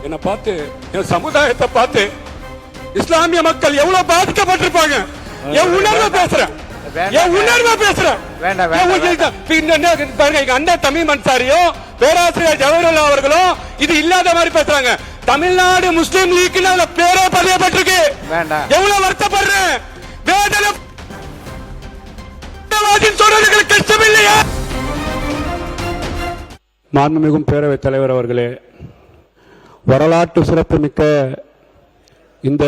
என்னை பார்த்து, என் சமுதாயத்தை பார்த்து இஸ்லாமிய மக்கள் எவ்வளவு பாதிக்கப்பட்டிருப்பாங்க. என் உணர்வை பேசுறேன், என் உணர்வை பேசுறேன். அண்ணன் தமீம் அன்சாரியும் பேராசிரியர் ஜவஹர்லால் அவர்களும் இது இல்லாத மாதிரி பேசுறாங்க. தமிழ்நாடு முஸ்லீம் லீக் பேரே பதியப்பட்டிருக்கு. எவ்வளவு வருத்தப்படுறேன். வேதனை சொல்றதுக்கு கஷ்டம் இல்லையா? மாண்புமிகும் பேரவைத் தலைவர் அவர்களே, வரலாற்று சிறப்புமிக்க இந்த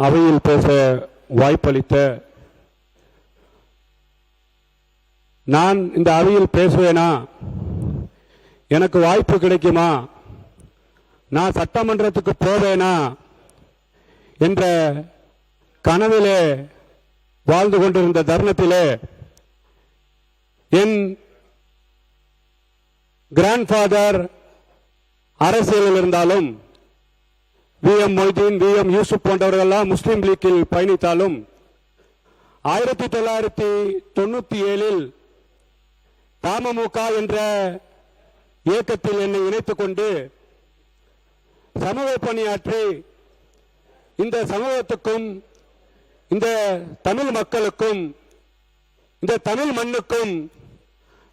அவையில் பேச வாய்ப்பளித்த, நான் இந்த அவையில் பேசுவேனா, எனக்கு வாய்ப்பு கிடைக்குமா, நான் சட்டமன்றத்துக்கு போவேனா என்ற கனவிலே வாழ்ந்து கொண்டிருந்த தருணத்திலே என் கிராண்ட்ஃபாதர் அரசியலில் இருந்தாலும், VM மொய்தீன், VM யூசுப் போன்றவர்களெல்லாம் முஸ்லீம் லீக்கில் பயணித்தாலும் 1997 தமுக என்ற இயக்கத்தில் என்னை இணைத்துக் கொண்டு சமூக பணியாற்றி இந்த சமூகத்துக்கும் இந்த தமிழ் மக்களுக்கும் இந்த தமிழ் மண்ணுக்கும்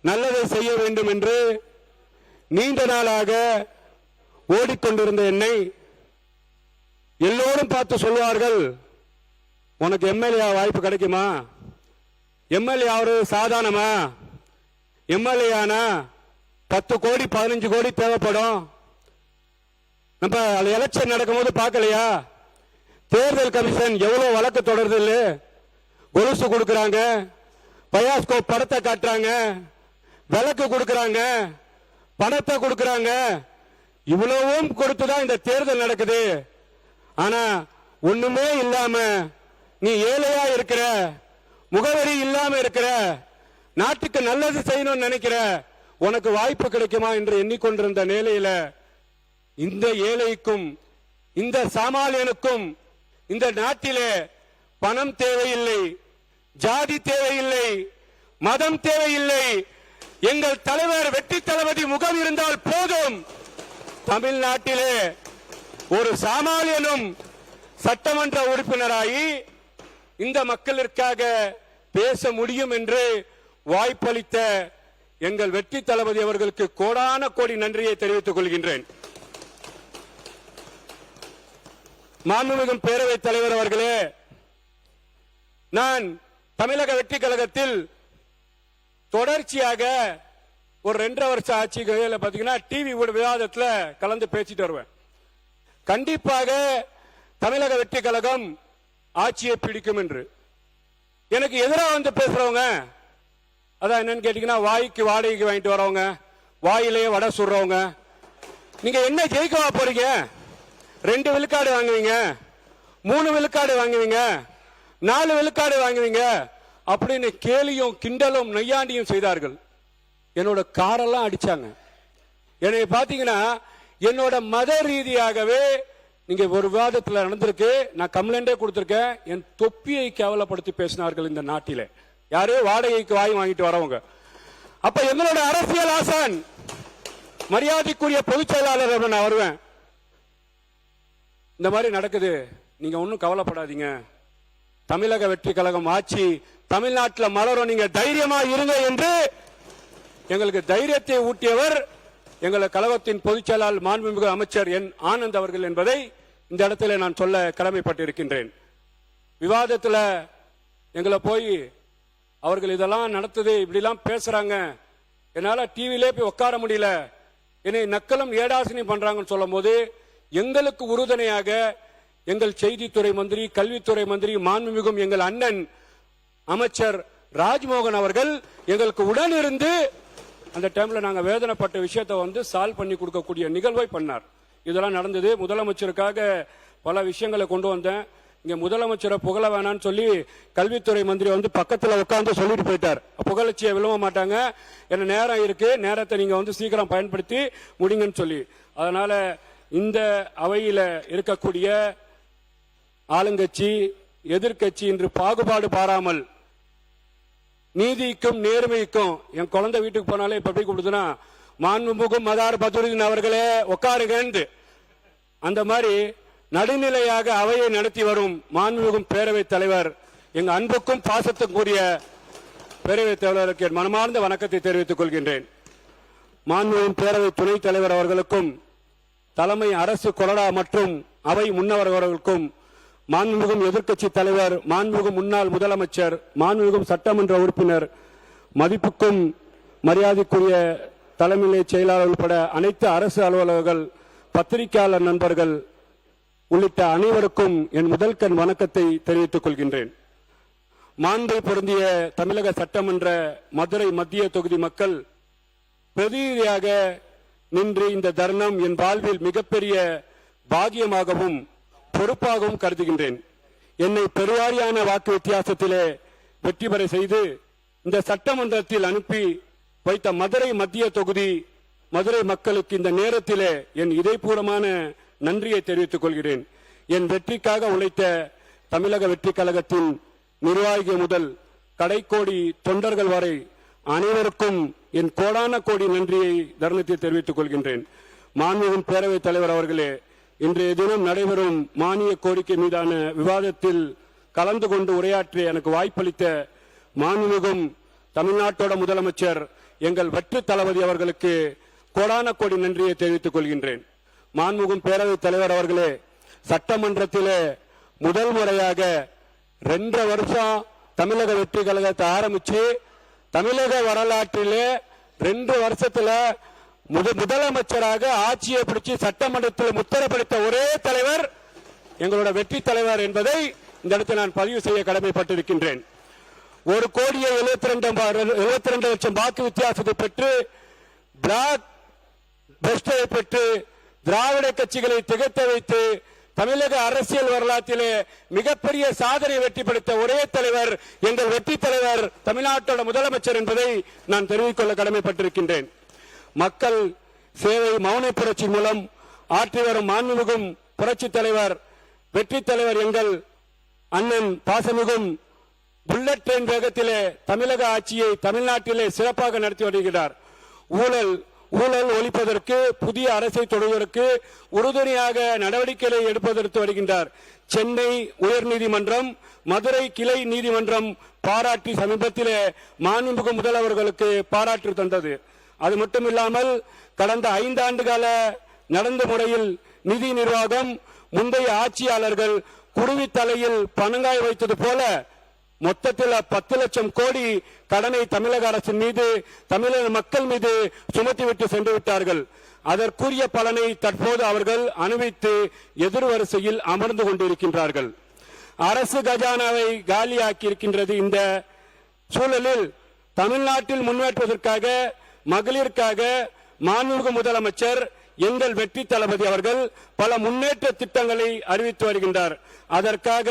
நல்லதை செய்ய வேண்டும் என்று நீண்ட நாளாக ஓடிக்கொண்டிருந்த என்னை எல்லோரும் பார்த்து சொல்வார்கள், உனக்கு எம்எல்ஏ வாய்ப்பு கிடைக்குமா, எம்எல்ஏ அவரு சாதாரணமா, எம்எல்ஏ ஆனா 10 கோடி 15 கோடி தேவைப்படும். நம்ம எலெக்ஷன் நடக்கும் போது பார்க்கலையா, தேர்தல் கமிஷன் எவ்வளவு வழக்கு தொடருது இல்ல, கொலுசு கொடுக்கறாங்க, பயாஸ்கோப் படத்தை காட்டுறாங்க, விளக்கு கொடுக்கறாங்க, பணத்தை கொடுக்கறாங்க, இவ்வளவும் கொடுத்துதான் இந்த தேர்தல் நடக்குது. ஆனா ஒண்ணுமே இல்லாம நீ ஏழையா இருக்கிற, முகவரி இல்லாம இருக்கிற, நாட்டுக்கு நல்லது செய்யணும்னு நினைக்கிற, உனக்கு வாய்ப்பு கிடைக்குமா என்று எண்ணிக்கொண்டிருந்த நிலையில இந்த ஏழைக்கும் இந்த சாமானியனுக்கும் இந்த நாட்டிலே பணம் தேவையில்லை, ஜாதி தேவையில்லை, மதம் தேவையில்லை. எங்கள் தலைவர் வெற்றி தளபதி முகம் இருந்தால் போதும். தமிழ்நாட்டிலே ஒரு சாமானியனும் சட்டமன்ற உறுப்பினராகி இந்த மக்களுக்காக பேச முடியும் என்று வாய்ப்பளித்த எங்கள் வெற்றி தளபதி அவர்களுக்கு கோடான கோடி நன்றியை தெரிவித்துக் கொள்கின்றேன். மாண்புமிகு பேரவைத் தலைவர் அவர்களே, நான் தமிழக வெற்றி கழகத்தில் தொடர்ச்சியாக ஒரு 2.5 வருஷ ஆட்சி பாத்தீங்கன்னா டிவி விவாதத்தில் கலந்து பேசிட்டு வருவேன். கண்டிப்பாக தமிழக வெற்றி கழகம் ஆட்சியை பிடிக்கும் என்று. எனக்கு எதிராக வந்து பேசுறவங்க அதான் என்னன்னு கேட்டீங்கன்னா, வாய்க்கு வாடகைக்கு வாங்கிட்டு வரவங்க, வாயிலேயே வடை சுடுறவங்க, நீங்க என்ன ஜெயிக்கவா போறீங்க? 2 விழுக்காடு வாங்குவீங்க, 3 விழுக்காடு வாங்குவீங்க, 4 விழுக்காடு வாங்குவீங்க அப்படின்னு கேலியும் கிண்டலும் நையாண்டியும் செய்தார்கள். என்னோட காரெல்லாம் அடிச்சாங்க. என்னை பாத்தீங்கன்னா என்னோட மத ரீதியாகவே நீங்க ஒரு விவாதத்தில் நடந்திருக்கு, நான் கம்ப்ளைண்டே கொடுத்திருக்கேன். என் தொப்பியை கேவலப்படுத்தி பேசினார்கள் இந்த நாட்டிலே. யாரு? வாடகைக்கு வாய் வாங்கிட்டு வரவங்க. அப்ப எங்களோட அரசியல் ஆசான் மரியாதைக்குரிய பொதுச் செயலாளர் நான் வருவேன், இந்த மாதிரி நடக்குது, நீங்க ஒன்னும் கவலைப்படாதீங்க, தமிழக வெற்றி கழகம் ஆட்சி தமிழ்நாட்டில் மலரும், நீங்க தைரியமா இருங்க என்று எங்களுக்கு தைரியத்தை ஊட்டியவர் எங்கள் கழகத்தின் பொதுச் செயலாளர் மாண்புமிகு அமைச்சர் என் ஆனந்த் அவர்கள் என்பதை இந்த இடத்துல நான் சொல்ல கடமைப்பட்டிருக்கின்றேன். விவாதத்தில் எங்களை போய் அவர்கள் இதெல்லாம் நடத்துது, இப்படிலாம் பேசுறாங்க, என்னால டிவிலே போய் உட்கார முடியல, என்னை நக்கலும் ஏடாசினி பண்றாங்கன்னு சொல்லும் போது எங்களுக்கு உறுதுணையாக எங்கள் செய்தித்துறை மந்திரி, கல்வித்துறை மந்திரி, மாண்புமிகும் எங்கள் அண்ணன் அமைச்சர் ராஜ்மோகன் அவர்கள் எங்களுக்கு உடன் இருந்து அந்த டைம்ல நாங்க வேதனைப்பட்ட விஷயத்தை வந்து சால்வ் பண்ணி கொடுக்கக்கூடிய நிகழ்வை பண்ணார். இதெல்லாம் நடந்தது. முதலமைச்சருக்காக பல விஷயங்களை கொண்டு வந்தேன். இங்க முதலமைச்சரை புகழ வேணான்னு சொல்லி கல்வித்துறை மந்திரி வந்து பக்கத்துல உட்கார்ந்து சொல்லிட்டு போயிட்டார். புகழச்சியை விழுவ மாட்டாங்க, என்ன நேரம் இருக்கு, நேரத்தை நீங்க வந்து சீக்கிரம் பயன்படுத்தி முடிங்கன்னு சொல்லி. அதனால இந்த அவையில இருக்கக்கூடிய ஆளுங்கட்சி எதிர்கட்சி என்று பாகுபாடு பாராமல் நீதிக்கும் நேர்மைக்கும், என் குழந்தை வீட்டுக்கு போனாலே இப்ப எப்படி கூப்பிடுதுன்னா, மாண்புமிகு மதார் பதுருதீன் அவர்களே உட்காருங்க, அந்த மாதிரி நடுநிலையாக அவையை நடத்தி வரும் மாண்புமிகு பேரவைத் தலைவர், எங்க அன்புக்கும் பாசத்துக்கும் கூடிய பேரவைத் தலைவருக்கு என் மனமார்ந்த வணக்கத்தை தெரிவித்துக் கொள்கின்றேன். மாண்புமிகு பேரவை துணைத் தலைவர் அவர்களுக்கும், தலைமை அரசு கொறடா மற்றும் அவை முன்னவர் அவர்களுக்கும், மாண்புமிகு எதிர்க்கட்சி தலைவர், மாண்புமிகு முன்னாள் முதலமைச்சர், மாண்புமிகு சட்டமன்ற உறுப்பினர், மதிப்புக்கும் மரியாதைக்குரிய தலைமை செயலாளர் உட்பட அனைத்து அரசு அலுவலர்கள், பத்திரிகையாளர் நண்பர்கள் உள்ளிட்ட அனைவருக்கும் என் முதல் கண் வணக்கத்தை தெரிவித்துக் கொள்கின்றேன். மாண்பை பொருந்திய தமிழக சட்டமன்ற மதுரை மத்திய தொகுதி மக்கள் பிரதிநிதியாக நின்று இந்த தருணம் என் வாழ்வில் மிகப்பெரிய பாக்கியமாகவும் பொறுப்பாகவும் கருதுகின்றேன். என்னை பெருவாரியான வாக்கு வித்தியாசத்திலே வெற்றி பெற செய்து இந்த சட்டமன்றத்தில் அனுப்பி வைத்த மதுரை மத்திய தொகுதி மதுரை மக்களுக்கு இந்த நேரத்திலே என் இதயபூர்வமான நன்றியை தெரிவித்துக் கொள்கிறேன். என் வெற்றிக்காக உழைத்த தமிழக வெற்றி கழகத்தின் நிர்வாகிகள் முதல் கடைக்கோடி தொண்டர்கள் வரை அனைவருக்கும் என் கோடான கோடி நன்றியை தருணத்தில் தெரிவித்துக் கொள்கின்றேன். மாண்புமிகு பேரவைத் தலைவர் அவர்களே, இன்றைய தினம் நடைபெறும் மானிய கோரிக்கை மீதான விவாதத்தில் கலந்து கொண்டு உரையாற்றிய எனக்கு வாய்ப்பளித்த மாண்புமிகு தமிழ்நாட்டோட முதலமைச்சர் எங்கள் வெற்றி தளபதி அவர்களுக்கு கோடான கோடி நன்றியை தெரிவித்துக் கொள்கின்றேன். மாண்புமிகு பேரவைத் தலைவர் அவர்களே, சட்டமன்றத்திலே முதல் முறையாக 2 வருஷம் தமிழக வெற்றி கழகத்தை ஆரம்பிச்சு தமிழக வரலாற்றிலே 2 வருஷத்துல முதலமைச்சராக ஆட்சியை பிடிச்சு சட்டமன்றத்தில் முத்திரப்படுத்த ஒரே தலைவர் எங்களோட வெற்றி தலைவர் என்பதை இந்த இடத்தில் நான் பதிவு செய்ய கடமைப்பட்டிருக்கின்றேன். 1,72 லட்சம் வாக்கு வித்தியாசத்தை பெற்று பிளாக் பெஸ்டரை பெற்று திராவிட கட்சிகளை திகைத்த வைத்து தமிழக அரசியல் வரலாற்றிலே மிகப்பெரிய சாதனை வெற்றி படுத்த ஒரே தலைவர் எங்கள் வெற்றி தலைவர் தமிழ்நாட்டோட முதலமைச்சர் என்பதை நான் தெரிவித்துக் கொள்ள கடமைப்பட்டிருக்கின்றேன். மக்கள் சேவை மௌன புரட்சி மூலம் ஆற்றி வரும் மாண்புமிகு புரட்சி தலைவர் வெற்றி தலைவர் எங்கள் அண்ணன் பாசமிகும் புல்லட் ட்ரெயின் வேகத்திலே தமிழக ஆட்சியை தமிழ்நாட்டிலே சிறப்பாக நடத்தி வருகிறார். ஊழல் ஒழிப்பதற்கு புதிய அரசை தொடர்வதற்கு உறுதுணையாக நடவடிக்கைகளை எடுப்பதற்கு வருகின்றார். சென்னை உயர்நீதிமன்றம், மதுரை கிளை நீதிமன்றம் பாராட்டி சமீபத்திலே மாண்புமிகு முதல்வர்களுக்கு பாராட்டு தந்தது. அது மட்டுமில்லாமல் கடந்த 5 ஆண்டு கால நடந்த முறையில் நிதி நிர்வாகம் முந்தைய ஆட்சியாளர்கள் குருவி தலையில் பணங்காய் வைத்தது போல மொத்தத்தில் 10 லட்சம் கோடி கடனை தமிழக அரசின் மீது தமிழக மக்கள் மீது சுமத்திவிட்டு சென்று விட்டார்கள். அதற்குரிய பலனை தற்போது அவர்கள் அனுபவித்து எதிர்வரிசையில் அமர்ந்து கொண்டிருக்கின்றார்கள். அரசு கஜானாவை காலியாக்கி இருக்கின்றது. இந்த சூழலில் தமிழ்நாட்டில் முன்னேற்றுவதற்காக மகளிருக்காக மாண்புமிகு முதலமைச்சர் எங்கள் வெற்றி தளபதி அவர்கள் பல முன்னேற்ற திட்டங்களை அறிவித்து வருகின்றார். அதற்காக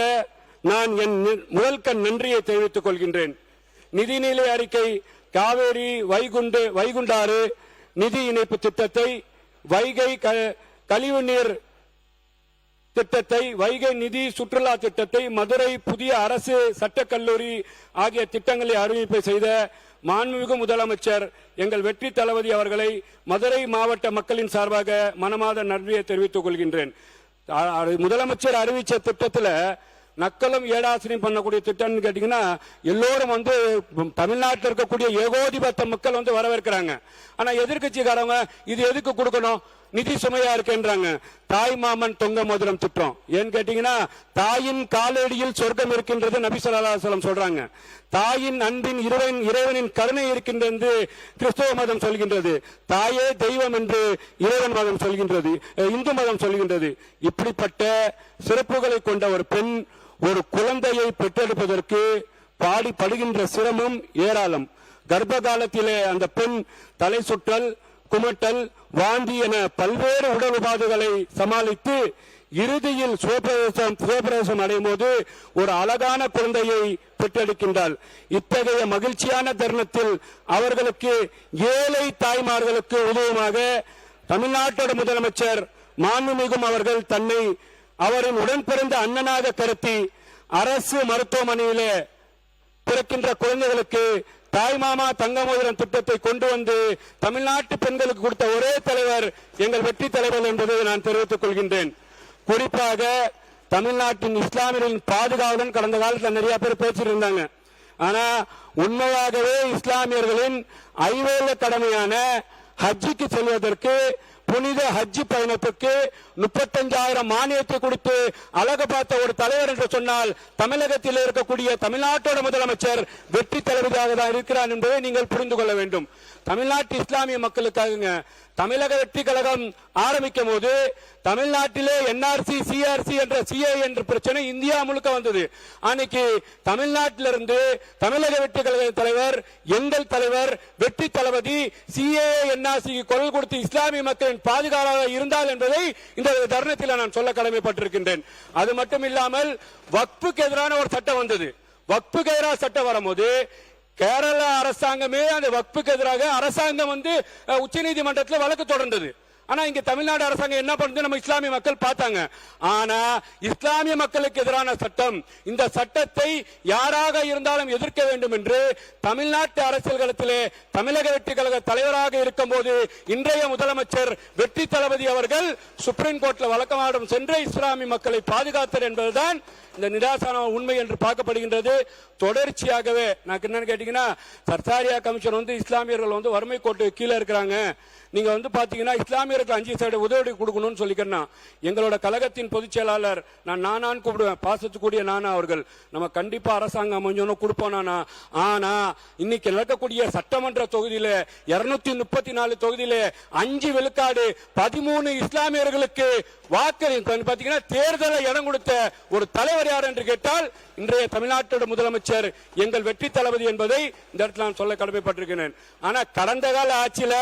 நான் என் முதல் கண் நன்றியை தெரிவித்துக் கொள்கின்றேன். நிதிநிலை அறிக்கை, காவேரி வைகுண்டாறு நிதி இணைப்பு திட்டத்தை, வைகை கழிவுநீர் திட்டத்தை, வைகை நிதி சுற்றுலா திட்டத்தை, மதுரை புதிய அரசு சட்டக்கல்லூரி ஆகிய திட்டங்களை அறிவிப்பை செய்த மாண்புமிகு முதலமைச்சர் எங்கள் வெற்றி தளபதி அவர்களை மதுரை மாவட்ட மக்களின் சார்பாக மனமார்ந்த நன்றியை தெரிவித்துக் கொள்கின்றேன். முதலமைச்சர் அறிவிச்ச திட்டத்தில் நக்கலும் ஏடாசிரியம் பண்ணக்கூடிய திட்டம்னு கேட்டீங்கன்னா எல்லோரும் தமிழ்நாட்டில் இருக்கக்கூடிய ஏகோதிபத்த மக்கள் வரவேற்கிறாங்க. ஆனா எதிர்கட்சிக்காரங்க இது எதுக்கு கொடுக்கணும், நிதி சுமையா இருக்குன்றாங்க. தாய் மாமன் தொங்க மோதிரம் திட்டம் ஏன்னு கேட்டீங்கன்னா தாயின் காலடியில் சொர்க்கம் இருக்கின்றது நபி ஸல்லல்லாஹு அலைஹி வஸல்லம் சொல்றாங்க. தாயின் அன்பின் இறைவனின் கருணை இருக்கின்றது கிறிஸ்தவ மதம் சொல்கின்றது. தாயே தெய்வம் என்று இறைவன் மதம் சொல்கின்றது, இந்து மதம் சொல்கின்றது. இப்படிப்பட்ட சிறப்புகளை கொண்ட ஒரு பெண் ஒரு குழந்தையை பெற்றெடுப்பதற்கு பாடுகின்ற சிரமம் ஏராளம். கர்ப்ப காலத்திலே அந்த பெண் தலை சுற்றல், குமட்டல், வாந்தி என பல்வேறு உடல் உபாதைகளை சமாளித்து இறுதியில் சுயப்பிரவேசம் அடையும் போது ஒரு அழகான குழந்தையை பெற்றெடுக்கின்றாள். இத்தகைய மகிழ்ச்சியான தருணத்தில் அவர்களுக்கு ஏழை தாய்மார்களுக்கு உதவுமாக தமிழ்நாட்டோட முதலமைச்சர் மாண்புமிகும் அவர்கள் தன்னை அவரின் உடன் பிறந்த அண்ணனாக கருத்தி அரசு மருத்துவமனையிலே பிறக்கின்ற குழந்தைகளுக்கு தாய்மாமா தங்கமோதிரம் திட்டத்தை கொண்டு வந்து தமிழ்நாட்டு பெண்களுக்கு கொடுத்த ஒரே தலைவர் எங்கள் வெற்றி தலைவர் என்பதை நான் தெரிவித்துக் கொள்கின்றேன். குறிப்பாக தமிழ்நாட்டின் இஸ்லாமியர்களின் பாதுகாவலன் கடந்த காலத்தில் நிறைய பேர் பேசிட்டு இருந்தாங்க. ஆனா உண்மையாகவே இஸ்லாமியர்களின் ஐவேல கடமையான ஹஜ்ஜுக்கு செல்வதற்கு, புனித ஹஜ் பயணத்துக்கு 35,000 மானியத்தை கொடுத்து அழகு பார்த்த ஒரு தலைவர் என்று சொன்னால் தமிழகத்தில் இருக்கக்கூடிய தமிழ்நாட்டோட முதலமைச்சர் வெற்றி தளபதியாக தான் இருக்கிறார் என்பதை நீங்கள் புரிந்து கொள்ள வேண்டும். தமிழ்நாட்டு இஸ்லாமிய மக்களுக்காக தமிழக வெற்றி கழகம் ஆரம்பிக்கும் போது தமிழ்நாட்டிலே என்ஆர்சி, சிஆர்சி என்ற சிஏ என்ற பிரச்சனை இந்தியா முழுக்க வந்தது. அன்னைக்கு தமிழ்நாட்டிலிருந்து தமிழக வெற்றி கழக தலைவர், எங்கள் தலைவர் வெற்றி தளபதி சிஏ என்ஆர்சி குரல் கொடுத்து இஸ்லாமிய மக்களின் பாதுகாவலாக இருந்தால் என்பதை இந்த தருணத்தில் நான் சொல்ல கடமைப்பட்டிருக்கின்றேன். அது மட்டும் இல்லாமல் வக்ஃபுக்கு எதிரான ஒரு சட்டம் வந்தது. வக்ஃபுக்கு எதிரான சட்டம் வரும்போது கேரள அரசாங்கமே அந்த வக்ஃபுக்கு எதிராக அரசாங்கம் உச்சநீதிமன்றத்தில் வழக்கு தொடர்ந்தது. ஆனா இங்க தமிழ்நாடு அரசாங்கம் என்ன பண்ணுது நம்ம இஸ்லாமிய மக்கள் பார்த்தாங்க. ஆனா இஸ்லாமிய மக்களுக்கு எதிரான சட்டம், இந்த சட்டத்தை யாராக இருந்தாலும் எதிர்க்க வேண்டும் என்று தமிழ்நாட்டு அரசியல் களத்திலே தமிழக வெற்றி கழக தலைவராக இருக்கும் போது இன்றைய முதலமைச்சர் வெற்றி தளபதி அவர்கள் சுப்ரீம் கோர்ட்ல வழக்கமாடும் சென்று இஸ்லாமிய மக்களை பாதுகாத்தர் என்பதுதான் இந்த நிராசன உண்மை என்று பார்க்கப்படுகின்றது. தொடர்ச்சியாகவே நான் என்னன்னு கேட்டீங்கன்னா, சர்சாரியா கமிஷன் இஸ்லாமியர்கள் வறுமை கோட்டு கீழே இருக்கிறாங்க, நீங்க பாத்தீங்கன்னா இஸ்லாமியருக்கு 5% உதவி கொடுக்கணும்னு சொல்லிக்கிறேன். எங்களோட கழகத்தின் பொதுச் செயலாளர் நானான்னு கூப்பிடுவேன், பாசத்துக்கூடிய நானா அவர்கள், நம்ம கண்டிப்பா அரசாங்கம் அமைஞ்சோன்னு கொடுப்போம் நானா. ஆனா இன்னைக்கு நடக்கக்கூடிய சட்டமன்ற தொகுதியில 234 தொகுதியில 5 விழுக்காடு 13 இஸ்லாமியர்களுக்கு வாக்கு பாத்தீங்கன்னா தேர்தலை இடம் கொடுத்த ஒரு தலைவர் யார் என்று கேட்டால் இன்றைய தமிழ்நாட்டோட முதலமைச்சர் எங்கள் வெற்றி தளபதி என்பதை இந்த இடத்துல நான் சொல்ல கடமைப்பட்டிருக்கிறேன். ஆனா கடந்த கால ஆட்சியில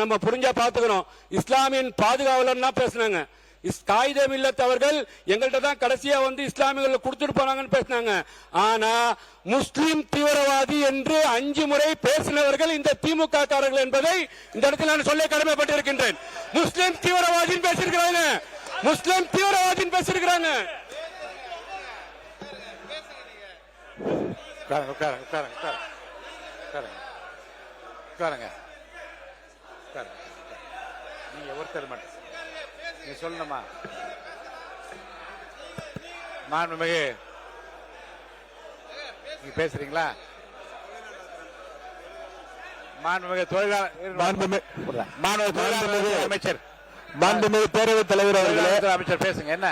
நம்ம புரிஞ்சா பாத்துக்கணும், இஸ்லாமியின் பாதுகாவலர் பேசினாங்க. காயிதே மில்லத் அவர்கள் எங்கள்கிட்ட தான் கடைசியா இஸ்லாமியர்கள் கொடுத்துட்டு போனாங்கன்னு பேசினாங்க. ஆனா முஸ்லிம் தீவிரவாதி என்று 5 முறை பேசினவர்கள் இந்த திமுக காரர்கள் என்பதை இந்த இடத்தில் நான் சொல்ல கடமைப்பட்டிருக்கின்றேன். முஸ்லிம் தீவிரவாதி பேசியிருக்கிறாங்க, முஸ்லிம் தீவிரவாதி பேசியிருக்கிறாங்க. நீங்க ஒருத்தர் மட்டும் நீ சொல்லணுமா? மாண்புமிகு நீங்க பேசுறீங்களா? மாண்புமிகு அமைச்சர், மாண்புமிகு பேரவைத் தலைவர் அவர்களே, அமைச்சர் பேசுங்க. என்ன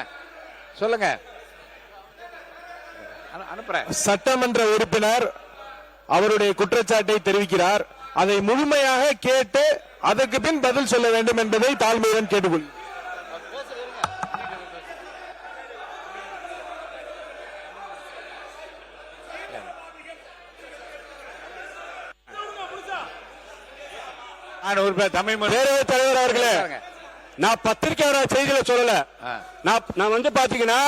சொல்லுங்க? அனுப்புறேன். சட்டமன்ற உறுப்பினர் அவருடைய குற்றச்சாட்டை தெரிவிக்கிறார். அதை முழுமையாக கேட்டு அதற்கு பின் பதில் சொல்ல வேண்டும் என்பதை தாழ்மையுடன் கேட்டுக்கொள். பேரவைத் தலைவர் அவர்களே, நான் பத்திரிகையாளர் செய்தியில சொல்லல. நான் பாத்தீங்கன்னா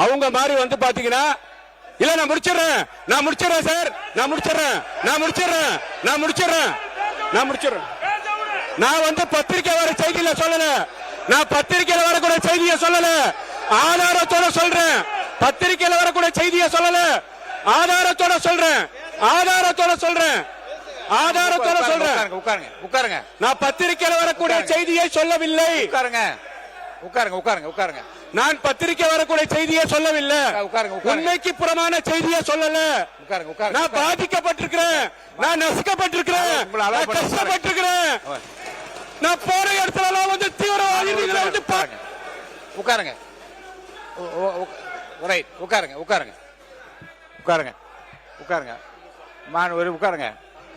அவங்க மாதிரி பாத்தீங்கன்னா இல்ல நான் முடிச்சிடறேன் சார், நான் பத்திரிகையாளர் செய்தியில சொல்லல, நான் பத்திரிகையில வரக்கூடிய செய்தியை சொல்லல, ஆதாரத்தோட சொல்றேன். பத்திரிகையில வரக்கூடிய செய்தியை சொல்லல, ஆதாரத்தோட சொல்றேன். உட்காருங்க. நான் பத்திரிகையில வரக்கூடிய செய்தியை சொல்லவில்லை. உட்காருங்க. நான் பத்திரிகை வரக்கூடிய செய்தியை சொல்லவில்லை. உண்மைக்கு புறமான செய்தியை சொல்லல. நான் பாதிக்கப்பட்டிருக்கிறேன், நான் நசுக்கப்பட்டிருக்கிறேன், நான் கஷ்டப்பட்டிருக்கிறேன். நான் போற இடத்துல தீவிரவாதி உட்காருங்க.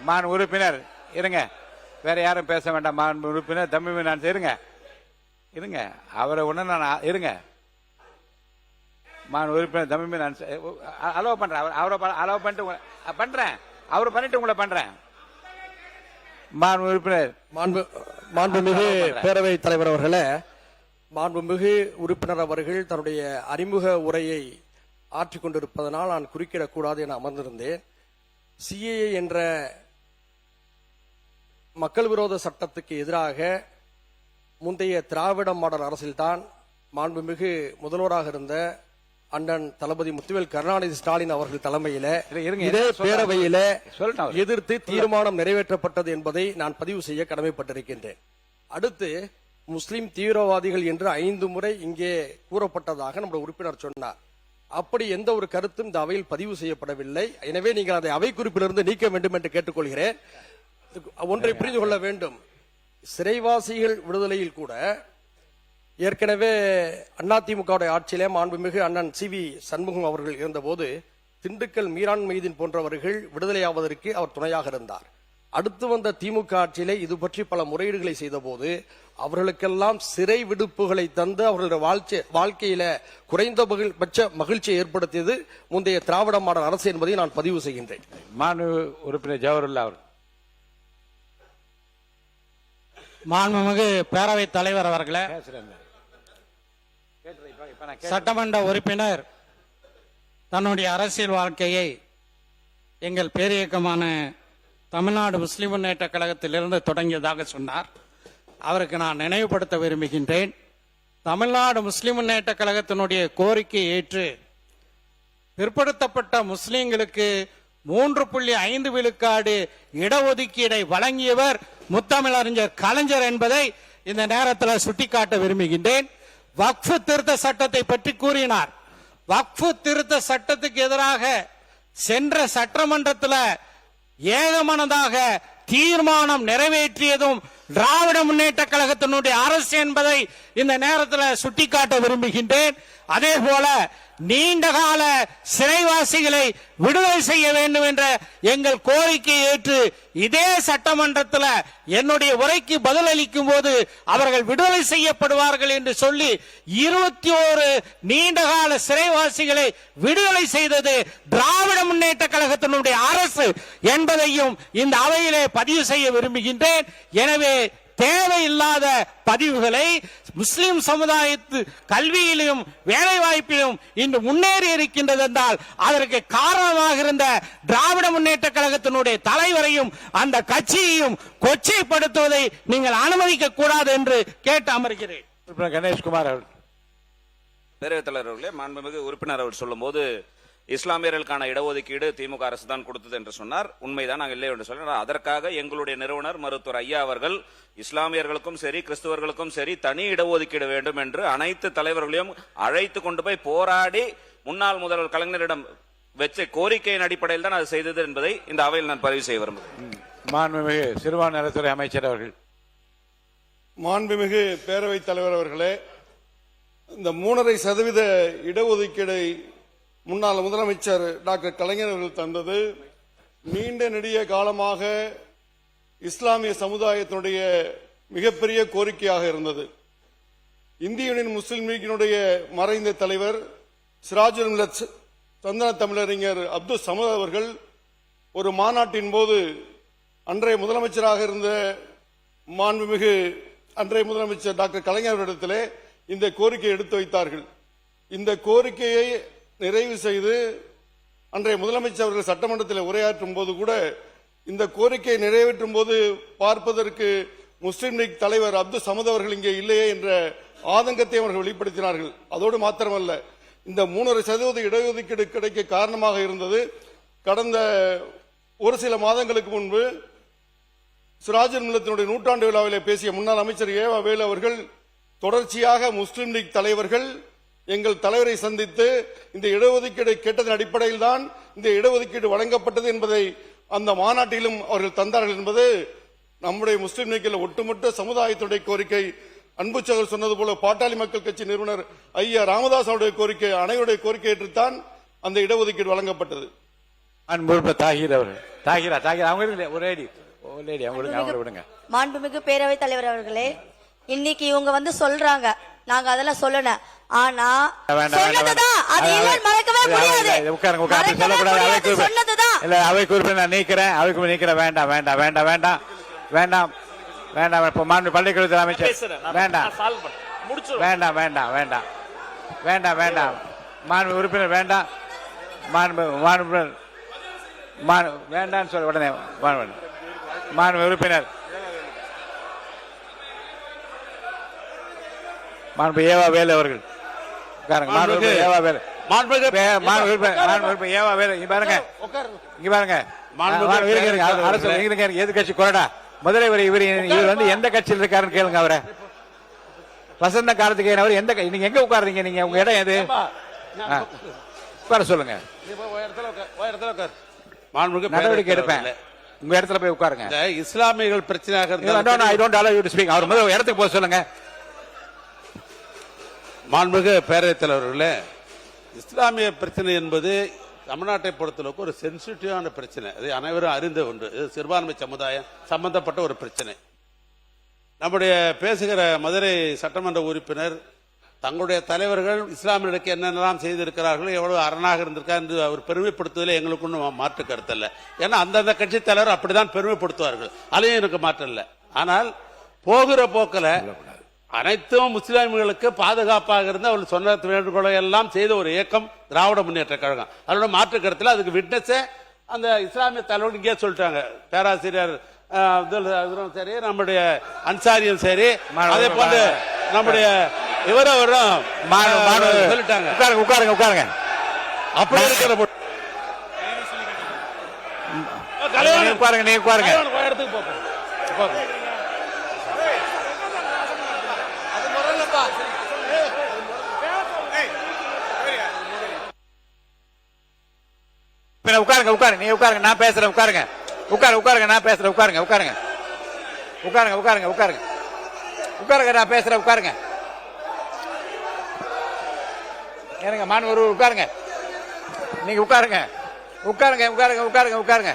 மான் உறுப்பினர் இருங்க, வேற யாரும் பேச வேண்டாம். மான் உறுப்பினர் தம்பி நான் இருங்க, அவரை ஒண்ணு நான் இருங்க. மான் உறுப்பினர் தம்பி நான் அலோவ் பண்றேன், அவரை அலோவ் பண்ணிட்டு பண்றேன், அவர் பண்ணிட்டு உங்களை பண்றேன். மான் உறுப்பினர், மாண்புமிகு பேரவைத் தலைவர் அவர்களே, மாண்புமிகு உறுப்பினர் அவர்கள் தன்னுடைய அறிமுக உரையை ஆற்றிக் கொண்டிருப்பதனால் நான் குறுக்கிடக்கூடாது என அமர்ந்திருந்தேன். சிஏஏ என்ற மக்கள் விரோத சட்டத்துக்கு எதிராக முந்தைய திராவிட மாடல் அரசில்தான் மாண்புமிகு முதல்வராக இருந்த அண்ணன் தளபதி முத்துவேல் கருணாநிதி ஸ்டாலின் அவர்கள் தலைமையில இதே பேரவையில எதிர்த்து தீர்மானம் நிறைவேற்றப்பட்டது என்பதை நான் பதிவு செய்ய கடமைப்பட்டிருக்கின்றேன். அடுத்து முஸ்லிம் தீவிரவாதிகள் என்று 5 முறை இங்கே கூறப்பட்டதாக நம்முடைய உறுப்பினர் சொன்னார். அப்படி எந்த ஒரு கருத்தும் இந்த அவையில் பதிவு செய்யப்படவில்லை. எனவே நீங்கள் அதை அவை குறிப்பிலிருந்து நீக்க வேண்டும் என்று கேட்டுக்கொள்கிறேன். ஒன்றை புரிந்து கொள்ள வேண்டும், சிறைவாசிகள் விடுதலையில் கூட ஏற்கனவே அதிமுக ஆட்சியிலே மாண்புமிகு அண்ணன் CV சண்முகம் அவர்கள் இருந்தபோது திண்டுக்கல் மீரான் மைதீன் போன்றவர்கள் விடுதலையாவதற்கு அவர் துணையாக இருந்தார். அடுத்து வந்த திமுக ஆட்சியிலே இது பற்றி பல முறையீடுகளை செய்த போது அவர்களுக்கெல்லாம் சிறை விடுப்புகளை தந்து அவர்களுடைய வாழ்க்கையில குறைந்தபட்ச மகிழ்ச்சியை ஏற்படுத்தியது முந்தைய திராவிட மாடல் அரசு என்பதை நான் பதிவு செய்கின்றேன். மாண்பு உறுப்பினர் ஜவஹர்லால் அவர். மாண்புமிகு பேரவைத் தலைவர் அவர்களே, சட்டமன்ற உறுப்பினர் தன்னுடைய அரசியல் வாழ்க்கையை எங்கள் பேரியக்கமான தமிழ்நாடு முஸ்லிம் முன்னேற்ற கழகத்திலிருந்து தொடங்கியதாக சொன்னார். அவருக்கு நான் நினைவுபடுத்த விரும்புகின்றேன். தமிழ்நாடு முஸ்லிம் முன்னேற்ற கழகத்தினுடைய கோரிக்கையை ஏற்று பிற்படுத்தப்பட்ட முஸ்லிம்களுக்கு 3.5 விழுக்காடு இடஒதுக்கீடை வழங்கியவர் முத்தமிழறிஞர் கலைஞர் என்பதை இந்த நேரத்தில் சுட்டிக்காட்ட விரும்புகின்றேன். வக்ஃபு திருத்த சட்டத்தை பற்றி கூறினார். வக்ஃபு திருத்த சட்டத்துக்கு எதிராக சென்ற சட்டமன்றத்தில் ஏகமனதாக தீர்மானம் நிறைவேற்றியதும் திராவிட முன்னேற்ற கழகத்தினுடைய அரசு என்பதை இந்த நேரத்தில் சுட்டிக்காட்ட விரும்புகின்றேன். அதே போல நீண்டகால சிறைவாசிகளை விடுதலை செய்ய வேண்டும் என்ற எங்கள் கோரிக்கையை ஏற்று இதே சட்டமன்றத்தில் என்னுடைய உரைக்கு பதிலளிக்கும் போது அவர்கள் விடுதலை செய்யப்படுவார்கள் என்று சொல்லி 21 நீண்டகால சிறைவாசிகளை விடுதலை செய்தது திராவிட முன்னேற்ற கழகத்தினுடைய அரசு என்பதையும் இந்த அவையிலே பதிவு செய்ய விரும்புகின்றேன். எனவே தேவையில்லாத பதிவுகளை முஸ்லிம் சமுதாயத்து கல்வியிலும் வேலை வாய்ப்பிலும் இன்று முன்னேறி இருக்கின்றது என்றால் அதற்கு காரணமாக இருந்த திராவிட முன்னேற்ற கழகத்தினுடைய தலைவரையும் அந்த கட்சியையும் கொச்சைப்படுத்துவதை நீங்கள் அனுமதிக்க கூடாது என்று கேட்டு அமர்கிறேன். கணேஷ்குமார் அவர். பேரவைத் தலைவர் அவர்களே, மாண்புமிகு உறுப்பினர் அவர் சொல்லும் போது இஸ்லாமியர்களுக்கான இடஒதுக்கீடு திமுக அரசு தான் கொடுத்தது என்று சொன்னார். உண்மைதான், நாங்கள் இல்லை என்று சொல்ல. அதற்காக எங்களுடைய நிறுவனர் மருத்துவர் ஐயா அவர்கள் இஸ்லாமியர்களுக்கும் சரி கிறிஸ்துவர்களுக்கும் சரி தனி இடஒதுக்கீடு வேண்டும் என்று அனைத்து தலைவர்களையும் அழைத்து கொண்டு போய் போராடி முன்னாள் முதல்வர் கலைஞரிடம் வச்ச கோரிக்கையின் அடிப்படையில் தான் அது செய்தது என்பதை இந்த அவையில் நான் பதிவு செய்ய விரும்புகிறேன். மாண்புமிகு சிறுபான்மை நலத்துறை அமைச்சர் அவர்கள். மாண்புமிகு பேரவைத் தலைவர் அவர்களே, இந்த 3.5% இடஒதுக்கீடை முன்னாள் முதலமைச்சர் டாக்டர் கலைஞர் அவர்கள் தந்தது நீண்ட நெடிய காலமாக இஸ்லாமிய சமுதாயத்தினுடைய மிகப்பெரிய கோரிக்கையாக இருந்தது. இந்திய யூனியன் முஸ்லிம் லீக்கினுடைய மறைந்த தலைவர் சிராஜுல் மில்லத் சந்தன தமிழறிஞர் அப்துல் சமத் அவர்கள் ஒரு மாநாட்டின் போது அன்றைய முதலமைச்சராக இருந்த மாண்புமிகு அன்றைய முதலமைச்சர் டாக்டர் கலைஞரிடத்திலே இந்த கோரிக்கையை எடுத்து வைத்தார்கள். இந்த கோரிக்கையை நிறைவு செய்து அன்றைய முதலமைச்சர் அவர்கள் சட்டமன்றத்தில் உரையாற்றும் போது கூட இந்த கோரிக்கையை நிறைவேற்றும் போது பார்ப்பதற்கு முஸ்லிம் லீக் தலைவர் அப்துல் சமத் அவர்கள் இங்கே இல்லையே என்ற ஆதங்கத்தை அவர்கள் வெளிப்படுத்தினார்கள். அதோடு மாத்திரமல்ல, இந்த 3.5% இடஒதுக்கீடு கிடைக்க காரணமாக இருந்தது கடந்த ஒரு சில மாதங்களுக்கு முன்பு சிராஜுல் மில்லத்தினுடைய நூற்றாண்டு விழாவிலே பேசிய முன்னாள் அமைச்சர் ஏவா வேலு அவர்கள் தொடர்ச்சியாக முஸ்லிம் லீக் தலைவர்கள் எங்கள் தலைவரை சந்தித்து இந்த இடஒதுக்கீடு கேட்டதன் அடிப்படையில் தான் இந்த இடஒதுக்கீடு வழங்கப்பட்டது என்பதை அந்த மாநாட்டிலும் அவர்கள் தந்தார்கள் என்பது நம்முடைய முஸ்லிம் லீக்கில் ஒட்டுமொத்த சமுதாயத்துடைய கோரிக்கை. அன்பு சகோதரர் சொன்னது போல பாட்டாளி மக்கள் கட்சி நிறுவனர் ஐயா ராமதாஸ் அவருடைய கோரிக்கை, அனைவருடைய கோரிக்கை ஏற்றுத்தான் அந்த இடஒதுக்கீடு வழங்கப்பட்டது. மாண்புமிகு பேரவைத் தலைவர் அவர்களே, இன்னைக்கு இவங்க சொல்றாங்க, நாங்க அதெல்லாம் சொல்லல. ஆனா சொன்னதுதான் அது இல்லன்னு மறக்கவே முடியாது. சொன்னதுதான் இல்ல, அவை குறிப்பிட்டு நான் நீக்கிறேன். அவைக்கு நீக்கிறேன். வேண்டாம் வேண்டாம் வேண்டாம் வேண்டாம் வேண்டாம் வேண்டாம். இப்ப மாண்பு பள்ளிக்கல்வித்துறை அமைச்சர் வேண்டாம் வேண்டாம் வேண்டாம் வேண்டாம் வேண்டாம் வேண்டாம். மாண்பு உறுப்பினர் வேண்டாம். மாண்பு வேண்டாம்னு சொல்ல உடனே மாண்பு உறுப்பினர் மாண்பு ஏவா வேலு அவர்கள் ஏவா வேலு ஏவா வேலு இங்க பாருங்க, இங்க பாருங்க. எதிர்கட்சி கொறடா முதல்வர் இவர் எந்த கட்சியில் இருக்காருன்னு கேளுங்க. அவரை வசந்த கார்த்திகேயன் அவர் நீங்க எங்க உட்காருறீங்க? நீங்க உங்க இடம் எது? உட்கார சொல்லுங்க. நடவடிக்கை எடுப்பேன். உங்க இடத்துல போய் உட்காருங்க. இஸ்லாமியர்கள் பிரச்சனையாக அவர் முதல்ல இடத்துக்கு போக சொல்லுங்க. மாண்புமிகு பேரவைத் தலைவர்களே, இஸ்லாமிய பிரச்சனை என்பது தமிழ்நாட்டை பொறுத்தளவுக்கு ஒரு சென்சிட்டிவான பிரச்சனை. அது அனைவரும் அறிந்த ஒன்று. இது சிறுபான்மை சமுதாயம் சம்பந்தப்பட்ட ஒரு பிரச்சனை. நம்முடைய பேசுகிற மதுரை சட்டமன்ற உறுப்பினர் தங்களுடைய தலைவர்கள் இஸ்லாமியர்களுக்கு என்னென்னலாம் செய்திருக்கிறார்கள், எவ்வளவு அரணாக இருந்திருக்கா என்று அவர் பெருமைப்படுத்துவதில் எங்களுக்கு ஒன்றும் மாற்று கருத்து இல்லை. ஏன்னா அந்தந்த கட்சி தலைவர் அப்படிதான் பெருமைப்படுத்துவார்கள். அதையும் எனக்கு மாற்றம் இல்லை. ஆனால் போகிற போக்கில் அனைத்தும் முஸ்லிம்களுக்கு பாதுகாப்பாக இருந்து அவர்கள் சொன்ன வேண்டுகோளை எல்லாம் செய்த ஒரு இயக்கம் திராவிட முன்னேற்ற கழகம். அதோட மாற்று கருத்தில் அதுக்கு விட்னஸே அந்த இஸ்லாமிய தலைவர்கள் இங்கே சொல்லிட்டாங்க. பேராசிரியர் சரி, நம்முடைய அன்சாரியும் சரி, அதே போன்று நம்முடைய இவரும் சொல்லிட்டாங்க. உட்காருங்க உட்காருங்க. அப்படி இருக்கிற உட்காருங்க, நீ உட்காருங்க. இடத்துக்கு போங்க. உட்காருங்க உட்காருங்க, நீ உட்காருங்க, நான் பேசுறேன். உட்காருங்க உட்காருங்க, நான் பேசுறேன். உட்காருங்க உட்காருங்க உட்காருங்க உட்காருங்க உட்காருங்க உட்காருங்க, நான் பேசுறேன். உட்காருங்க. ஏனுங்க மாணவர் உட்காருங்க. நீங்க உட்காருங்க உட்காருங்க உட்காருங்க உட்காருங்க உட்காருங்க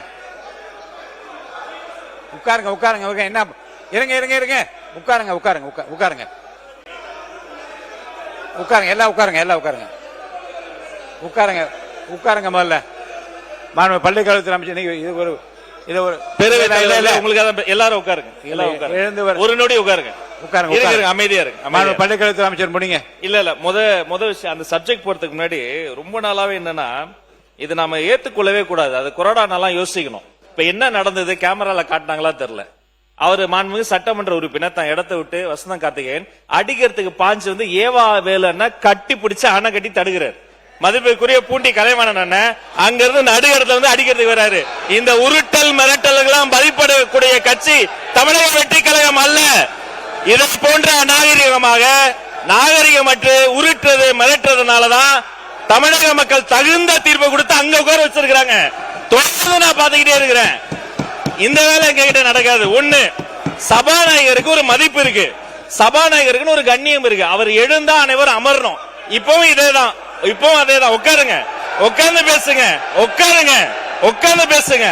உட்காருங்க உட்காருங்க. என்ன இருங்க இருங்க இருங்க. உட்காருங்க உட்காருங்க உட்காருங்க உட்காருங்க. எல்லாம் உட்காருங்க, எல்லாம் உட்காருங்க உட்காருங்க உட்காருங்க. முதல்ல மாணவ பள்ளிக்கல்வித்துறை அமைச்சர் இது ஒரு உங்களுக்கு எல்லாரும் உட்காருங்க. ஒரு நொடி உட்காருங்க. உட்காருங்க, அமைதியா இருக்கு. மாணவ பள்ளிக்கல்வித்துறை அமைச்சர் முடிங்க. இல்ல முத விஷயம், அந்த சப்ஜெக்ட் போறதுக்கு முன்னாடி ரொம்ப நாளாவே என்னன்னா, இது நாம ஏத்துக்கொள்ளவே கூடாது. அது கொரோனாலாம் யோசிக்கணும். இப்ப என்ன நடந்தது, கேமரால காட்டினாங்களா தெரியல. அவரு மாண்புமிகு சட்டமன்ற உறுப்பினர் தான் இடத்தை விட்டு வசந்தம் கார்த்திகேயன் அடிக்கிறதுக்கு பாஞ்சு வந்து ஏவா வேலைன்னா கட்டி பிடிச்சு அணை கட்டி தடுக்கிறார். மதிப்பிற்குரிய பூண்டி கலைவாணன் அண்ணன் அங்க இருந்து நடு இடத்துல வந்து அடிக்கிறதுக்கு வராரு. இந்த உருட்டல் மிரட்டல்களாம் பதிப்படக்கூடிய கட்சி தமிழக வெற்றி கழகம் அல்ல. இதை போன்ற நாகரிகமற்று உருட்டுறது மிரட்டுறதுனாலதான் தமிழக மக்கள் தகுந்த தீர்ப்பு கொடுத்து அங்க உட்கார வச்சிருக்காங்க. தொடர்ந்து நான் பாத்துக்கிட்டே இருக்கிறேன். இந்த வேலை எங்க கிட்ட நடக்காது. ஒண்ணு, சபாநாயகருக்கு ஒரு மதிப்பு இருக்கு, சபாநாயகருக்கு ஒரு கண்ணியம் இருக்கு. அவர் எழுந்தா அனைவரும் அமரணும். இப்பவும் இதேதான், இப்பவும் அதேதான். உட்காருங்க, உட்கார்ந்து பேசுங்க. உட்காருங்க, உட்கார்ந்து பேசுங்க.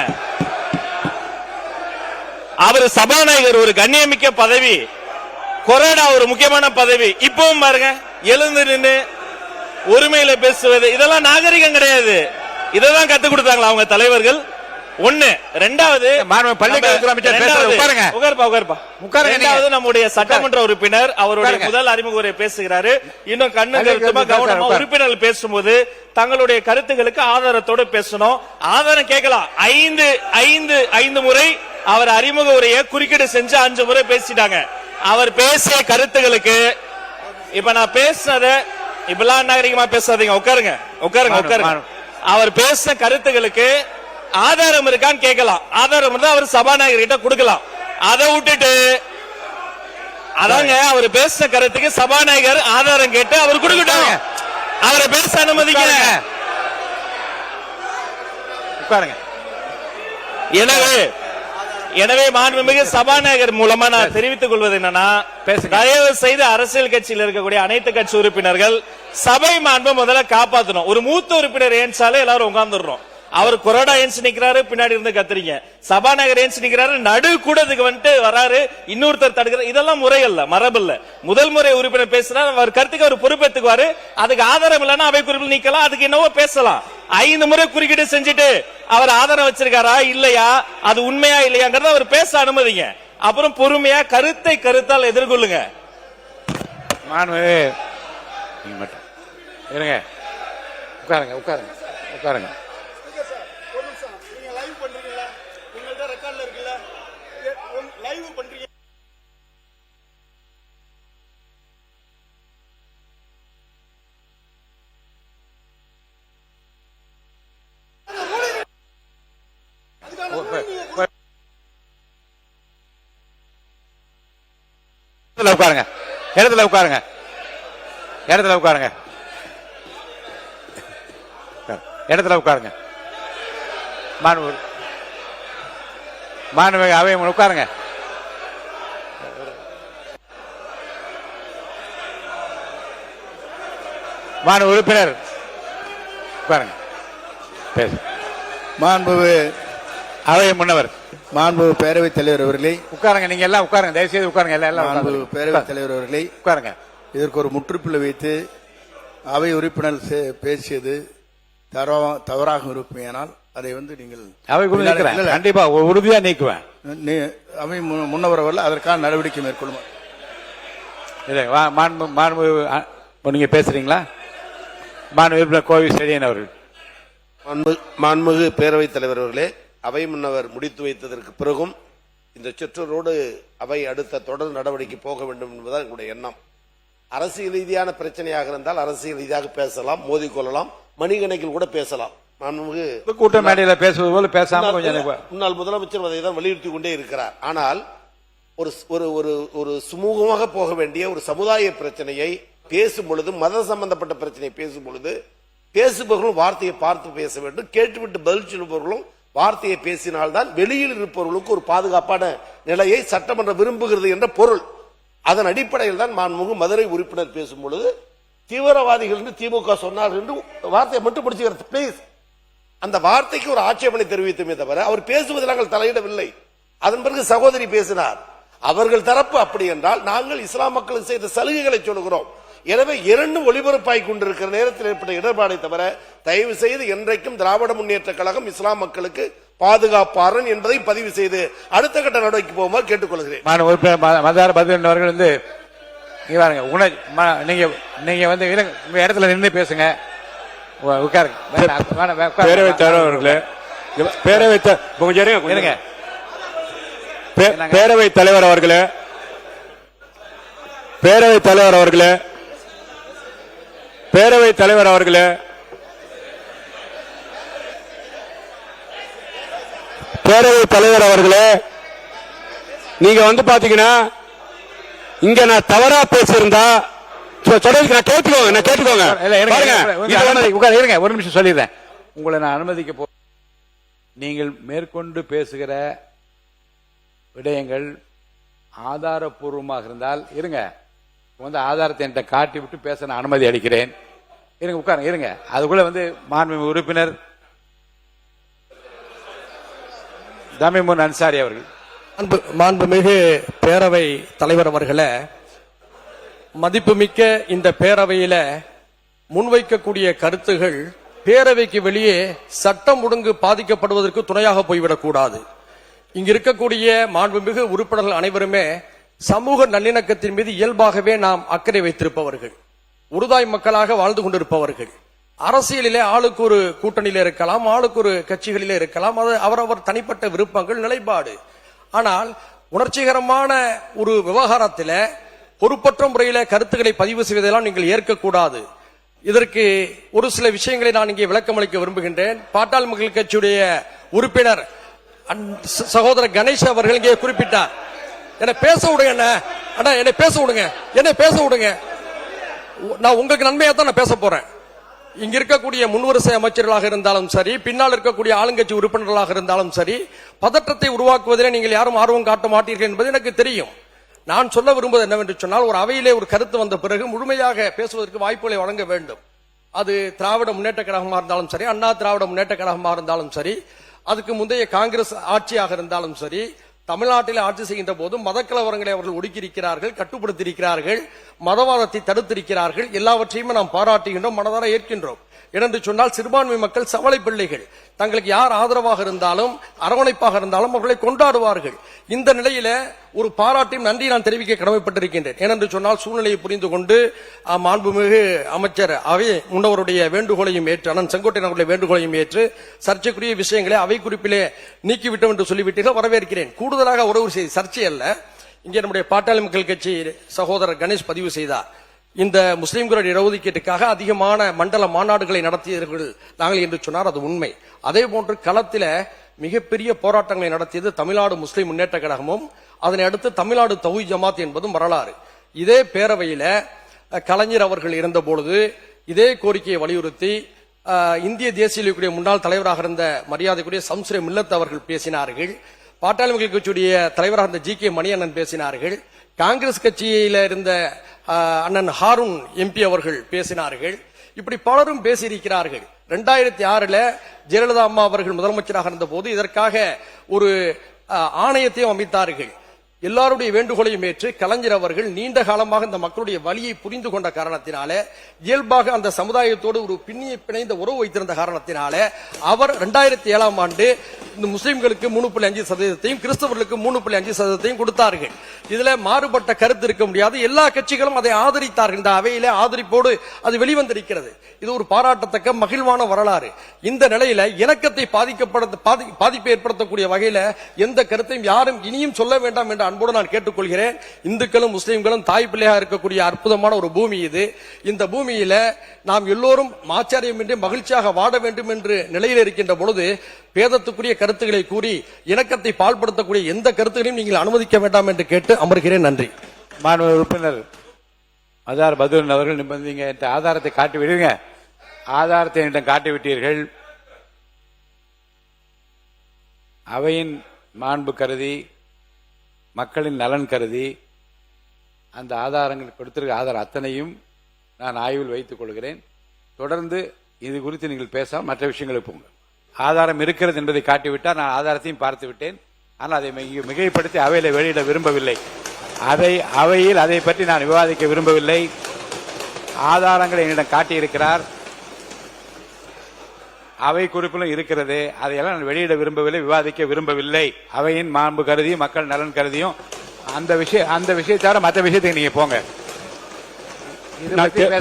அவர் சபாநாயகர் ஒரு கண்ணியமிக்க பதவி, கொரோனா ஒரு முக்கியமான பதவி. இப்பவும் பாருங்க, எழுந்து நின்று உரிமையில பேசுவது இதெல்லாம் நாகரிகம் கிடையாது. இதெல்லாம் கத்து கொடுத்தாங்களா அவங்க தலைவர்கள்? ஒண்ணு. ரெண்டாவது, நம்முடைய சட்டமன்ற உறுப்பினர் அவருடைய முதல் அறிமுக உரை பேசுகிறாரு. இன்னும் கண்ணு கவனமா உறுப்பினர்கள் பேசும்போது தங்களுடைய கருத்துக்களுக்கு ஆதாரத்தோடு பேசணும். ஆதாரம் கேட்கலாம். 5 முறை அவர் அறிமுக உரையை குறுக்கீடு செஞ்சு 5 முறை பேசிட்டாங்க. அவர் பேசிய கருத்துக்களுக்கு இப்ப நான் பேசுனத இப்பெல்லாம் நாகரிகமா பேசாதீங்க. உட்காருங்க உட்காருங்க உட்காருங்க. அவர் பேசின கருத்துக்களுக்கு ஆதாரம் இருக்கான்னு கேட்கலாம். ஆதாரம் இருந்தா அவர் சபாநாயகர் கிட்ட கொடுக்கலாம். அதை விட்டுட்டு அதாங்க அவர் பேசின கருத்துக்கு சபாநாயகர் ஆதாரம் கேட்டு அவர் கொடுக்கட்டும். அவரை பேச அனுமதிக்க. உட்காருங்க. எனவே மாண்புமிகு சபாநாயகர் மூலமா நான் தெரிவித்துக் கொள்வது என்னன்னா, தயவு செய்து அரசியல் கட்சியில் இருக்கக்கூடிய அனைத்து கட்சி உறுப்பினர்கள் சபை மாண்பை முதல்ல காப்பாற்றணும். ஒரு மூத்த உறுப்பினர் ஏன்சாலே எல்லாரும் உட்கார்ந்துடுறோம். அவர் கொரோனா ஏன்ஸ் நிக்கிறாரு, பின்னாடி இருந்து கத்துறீங்க. சபாநாயகர் ஏன்ஸ் நிக்கிறாரு, நடு கூடத்துக்கு வந்துட்டு வராரு, இன்னொருத்தர் தடுக்கிறார். இதெல்லாம் முறை அல்ல, மரபு இல்ல. முதல் முறை உறுப்பினர் பேசுறாரு, அவர் கருத்துக்கு அவர் பொறுப்பேற்றுக்குவாரு. அதுக்கு ஆதாரம் இல்லைன்னா அவை குறிப்பில் நீக்கலாம், அதுக்கு என்னவோ பேசலாம். 5 முறை குறுக்கீடு செஞ்சுட்டு அவர் ஆதாரம் வச்சிருக்காரா இல்லையா, அது உண்மையா இல்லையாங்கிறத அவர் பேச அனுமதிங்க. அப்புறம் பொறுமையா கருத்தால் எதிர்கொள்ளுங்க. இருங்க, உட்காருங்க உட்காருங்க உட்காருங்க. உட்காருங்க. இடத்துல உட்காருங்க. இடத்துல உட்காருங்க. இடத்துல உட்காருங்க. மாண்புமிகு அவை உட்காருங்க. மாண்பு உறுப்பினர் உட்காருங்க. பேசு. மாண்புமிகு அவை முன்னவர், மாண்புமிகு பேரவைத் தலைவர் அவர்களே, உட்காருங்க. நீங்க எல்லாம் உட்காருங்க, தயவுசெய்து உட்காருங்க. எல்லாம் மாண்புமிகு பேரவைத் தலைவர் அவர்களே, உட்காருங்க. இதற்கு ஒரு முற்றுப்புள்ளி வைத்து அவை உறுப்பினர் பேசியது தவறாக இருப்பேனால் அதை நீங்கள் அவைக்குள்ள நீக்கிறேன். கண்டிப்பா உறுதியா நீக்குவேன். அவை முன்னவர் அவர்கள் அதற்கான நடவடிக்கை மேற்கொள்ளும். நீங்க பேசுறீங்களா? மாண்பு உறுப்பினர் கோவி செழியன் அவர்கள். மாண்புமிகு பேரவைத் தலைவர் அவர்களே, அவை முன்னவர் முடித்து வைத்ததற்கு பிறகும் இந்த சொற்றொடரோடு அவை அடுத்த தொடர் நடவடிக்கை போக வேண்டும் என்பதுதான் எங்களுடைய எண்ணம். அரசியல் ரீதியான பிரச்சனையாக இருந்தால் அரசியல் ரீதியாக பேசலாம், மோதிக்கொள்ளலாம், மணிக்கணக்கில் கூட பேசலாம். மாண்புமிகு கூட்ட மேடையில பேசுவது போல பேசாம முன்னாள் முதலமைச்சர் அதை தான் வலியுறுத்தி கொண்டே இருக்கிறார். ஆனால் ஒரு ஒரு ஒரு சுமூகமாக போக வேண்டிய ஒரு சமுதாய பிரச்சனையை பேசும் பொழுது, மத சம்பந்தப்பட்ட பிரச்சனையை பேசும் பொழுது பேசுபவர்களும் வார்த்தையை பார்த்து பேச வேண்டும், கேட்டுவிட்டு பதில் சொல்லுபவர்களும் வார்த்தையை பேசினால்தான் வெளியில் இருப்பவர்களுக்கு ஒரு பாதுகாப்பான நிலையை சட்டமன்றம் விரும்புகிறது என்ற பொருள். அதன் அடிப்படையில் தான் மாண்புமிகு மதுரை உறுப்பினர் பேசும் பொழுது தீவிரவாதிகள் என்று திமுக சொன்னார் என்று வார்த்தையை மட்டும் பிடிச்சுக்கிறது. பிளீஸ், அந்த வார்த்தைக்கு ஒரு ஆட்சேபனை தெரிவித்துமே தவிர அவர் பேசுவதில் நாங்கள் தலையிடவில்லை. அதன் பிறகு சகோதரி பேசினார். அவர்கள் தரப்பு அப்படி என்றால் நாங்கள் இஸ்லாம் மக்களுக்கு செய்த சலுகைகளை சொல்லுகிறோம். எனவே இரண்டும் ஒளிபரப்பாய் கொண்டிருக்கிற நேரத்தில் ஏற்பட்ட இடர்பாடை தவிர தயவு செய்து என்றைக்கும் திராவிட முன்னேற்ற கழகம் இஸ்லாம் மக்களுக்கு பாதுகாப்பாரன் என்பதை பதிவு செய்து அடுத்த கட்ட நடவடிக்கை போகுமாறு கேட்டுக்கொள்கிறேன். அவர்கள் வந்து நீங்க வந்து உங்க இடத்துல நின்று பேசுங்க. பேரவைத் தலைவர் அவர்களே, பேரவைத் தலைவர் அவர்களே, பேரவைத் தலைவர் அவர்களே, பேரவைத் தலைவர் அவர்களே, பேரவைத் தலைவர் அவர்களே, நீங்க வந்து பாத்தீங்கன்னா இங்க நான் தவறா பேசியிருந்தா கேட்டுக்கோங்க. ஒரு நிமிஷம் சொல்லிடுறேன். உங்களை நான் அனுமதிக்க போ. நீங்கள் மேற்கொண்டு பேசுகிற விடயங்கள் ஆதாரப்பூர்வமாக இருந்தால் இருங்க. வந்து ஆதாரத்தை என்கிட்ட காட்டி விட்டு பேச நான் அனுமதி அளிக்கிறேன். இருங்க, உட்காருங்க, இருங்க. அதுக்குள்ள வந்து மாண்புமிகு உறுப்பினர் தமிமுன் அன்சாரி அவர்கள். மாண்புமிகு பேரவை தலைவர் அவர்களே, மதிப்புமிக்க இந்த பேரவையில முன்வைக்கக்கூடிய கருத்துகள் பேரவைக்கு வெளியே சட்டம் ஒழுங்கு பாதிக்கப்படுவதற்கு துணையாக போய்விடக் கூடாது. இங்கு இருக்கக்கூடிய மாண்புமிகு உறுப்பினர்கள் அனைவருமே சமூக நல்லிணக்கத்தின் மீது இயல்பாகவே நாம் அக்கறை வைத்திருப்பவர்கள், உருதாய் மக்களாக வாழ்ந்து கொண்டிருப்பவர்கள். அரசியலிலே ஆளுக்கு ஒரு கூட்டணியில இருக்கலாம், ஆளுக்கு ஒரு கட்சிகளிலே இருக்கலாம், அது அவரவர் தனிப்பட்ட விருப்பங்கள், நிலைப்பாடு. ஆனால் உணர்ச்சிகரமான ஒரு விவகாரத்தில பொறுப்பற்ற முறையில கருத்துக்களை பதிவு செய்வதெல்லாம் நீங்கள் ஏற்கக்கூடாது. இதற்கு ஒரு சில விஷயங்களை நான் இங்கே விளக்கமளிக்க விரும்புகின்றேன். பாட்டாளி மக்கள் கட்சியுடைய உறுப்பினர் சகோதரர் கணேஷ் அவர்கள் இங்கே குறிப்பிட்டார். என்னை பேச விடுங்க, என்னை பேச விடுங்க, என்னை பேச விடுங்க. நான் உங்களுக்கு நன்மையா தான் நான் பேச போறேன். இங்க இருக்கக்கூடிய முன்வரிசை அமைச்சர்களாக இருந்தாலும் சரி, பின்னால் இருக்கக்கூடிய ஆளுங்கட்சி உறுப்பினர்களாக இருந்தாலும் சரி, பதற்றத்தை உருவாக்குவதிலே நீங்கள் யாரும் ஆர்வம் காட்ட மாட்டீர்கள் என்பது எனக்கு தெரியும். நான் சொல்ல விரும்புவது என்னவென்று சொன்னால், ஒரு அவையிலே ஒரு கருத்து வந்த பிறகு முழுமையாக பேசுவதற்கு வாய்ப்புகளை வழங்க வேண்டும். அது திராவிட முன்னேற்ற கழகமாக இருந்தாலும் சரி, அண்ணா திராவிட முன்னேற்ற கழகமாக இருந்தாலும் சரி, அதுக்கு முந்தைய காங்கிரஸ் ஆட்சியாக இருந்தாலும் சரி, தமிழ்நாட்டில் ஆட்சி செய்கின்ற போது மதக்கலவரங்களை அவர்கள் ஒடுக்கியிருக்கிறார்கள், கட்டுப்படுத்தியிருக்கிறார்கள், மதவாதத்தை தடுத்திருக்கிறார்கள். எல்லாவற்றையுமே நாம் பாராட்டுகின்றோம், மனதார ஏற்கின்றோம். ஏனென்று சொன்னால் சிறுபான்மை மக்கள் சவளை பிள்ளைகள். தங்களுக்கு யார் ஆதரவாக இருந்தாலும் அரவணைப்பாக இருந்தாலும் அவர்களை கொண்டாடுவார்கள். இந்த நிலையில ஒரு பாராட்டையும் நன்றி நான் தெரிவிக்க கடமைப்பட்டிருக்கின்றேன். ஏனென்று சொன்னால் சூழ்நிலையை புரிந்து கொண்டு மாண்புமிகு அமைச்சர் அவை முன்னவருடைய வேண்டுகோளையும் ஏற்று, அண்ணன் செங்கோட்டையன் அவருடைய வேண்டுகோளையும் ஏற்று சர்ச்சைக்குரிய விஷயங்களை அவை குறிப்பிலே நீக்கிவிட்டோம் என்று சொல்லிவிட்டீர்கள், வரவேற்கிறேன். கூடுதலாக ஒரு செய்தி, சர்ச்சை அல்ல, இங்கே நம்முடைய பாட்டாளி மக்கள் கட்சி சகோதரர் கணேஷ் பதிவு செய்தார். இந்த முஸ்லிம்களுடைய இடஒதுக்கீட்டுக்காக அதிகமான மண்டல மாநாடுகளை நடத்தியவர்கள் நாங்கள் என்று சொன்னார். அது உண்மை. அதே போன்று களத்தில் மிகப்பெரிய போராட்டங்களை நடத்தியது தமிழ்நாடு முஸ்லிம் முன்னேற்ற கழகமும், அதனை அடுத்து தமிழ்நாடு தௌஹீத் ஜமாத் என்பதும் வரலாறு. இதே பேரவையில கலைஞர் அவர்கள் இருந்த பொழுது இதே கோரிக்கையை வலியுறுத்தி இந்திய தேசிய லீக்குடைய முன்னாள் தலைவராக இருந்த மரியாதைக்குரிய சம்ஸ்ரே மில்லத் அவர்கள் பேசினார்கள். பாட்டாளி மக்கள் கட்சியுடைய தலைவராக இருந்த ஜி.கே. மணியண்ணன் பேசினார்கள். காங்கிரஸ் கட்சியில இருந்த அண்ணன் ஹாரூன் எம்பி அவர்கள் பேசினார்கள். இப்படி பலரும் பேசியிருக்கிறார்கள். 2006 ஜெயலலிதா அம்மா அவர்கள் முதலமைச்சராக இருந்த போது இதற்காக ஒரு ஆணையத்தையும் அமைத்தார்கள். எல்லாருடைய வேண்டுகோளையும் ஏற்று கலைஞர் அவர்கள் நீண்ட காலமாக இந்த மக்களுடைய வலியை புரிந்து கொண்ட காரணத்தினால, இயல்பாக அந்த சமுதாயத்தோடு ஒரு பிணைந்த உறவு வைத்திருந்த காரணத்தினால அவர் 2007 ஆண்டு இந்த முஸ்லிம்களுக்கு 3.5%, கிறிஸ்தவர்களுக்கு 3.5% கொடுத்தார்கள். இதுல மாறுபட்ட கருத்து இருக்க முடியாது. எல்லா கட்சிகளும் அதை ஆதரித்தார்கள். இந்த அவையில ஆதரிப்போடு அது வெளிவந்திருக்கிறது. இது ஒரு பாராட்டத்தக்க மகிழ்வான வரலாறு. இந்த நிலையில இணக்கத்தை பாதிப்பை ஏற்படுத்தக்கூடிய வகையில எந்த கருத்தையும் யாரும் இனியும் சொல்ல வேண்டாம் என்ற அன்போடு நான் கேட்டுக்கொள்கிறேன். இந்துக்களும் முஸ்லிம்களும் தாய் பிள்ளையாக இருக்கக்கூடிய அற்புதமான ஒரு பூமி இது. இந்த பூமியில நாம் எல்லோரும் ஆச்சரியமின்றி மகிழ்ச்சியாக வாழ வேண்டும் என்று நிலையில் இருக்கின்ற பொழுது பேதத்துக்குரிய கருத்துக்களை கூறி இணக்கத்தை பால்படுத்தக்கூடிய எந்த கருத்துக்களையும் நீங்கள் அனுமதிக்க வேண்டாம் என்று கேட்டு அமர்கிறேன். நன்றி. மாண்பு உறுப்பினர் அசார் பதுல் அவர்கள் நீங்க ஆதாரத்தை காட்டி விடுங்க. ஆதாரத்தை என்னிடம் காட்டிவிட்டீர்கள். அவையின் மாண்பு கருதி, மக்களின் நலன் கருதி அந்த ஆதாரங்கள் கொடுத்திருக்க ஆதாரம் அத்தனையும் நான் ஆய்வில் வைத்துக் கொள்கிறேன். தொடர்ந்து இது குறித்து நீங்கள் பேசாமல் மற்ற விஷயங்களுக்கு போங்க. ஆதாரம் இருக்கிறது என்பதை காட்டிவிட்டால் நான் ஆதாரத்தையும் பார்த்து விட்டேன். ஆனால் அதை மிகைப்படுத்தி அவையில வெளியிட விரும்பவில்லை. அவையில் அதை பற்றி நான் விவாதிக்க விரும்பவில்லை. ஆதாரங்களை என்னிடம் காட்டியிருக்கிறார். அவை குறிப்பிலும் இருக்கிறது. அதையெல்லாம் நான் வெளியிட விரும்பவில்லை, விவாதிக்க விரும்பவில்லை. அவையின் மாண்பு கருதி, மக்கள் நலன் கருதியும் அந்த விஷயத்தார மற்ற விஷயத்துக்கு நீங்க போங்க.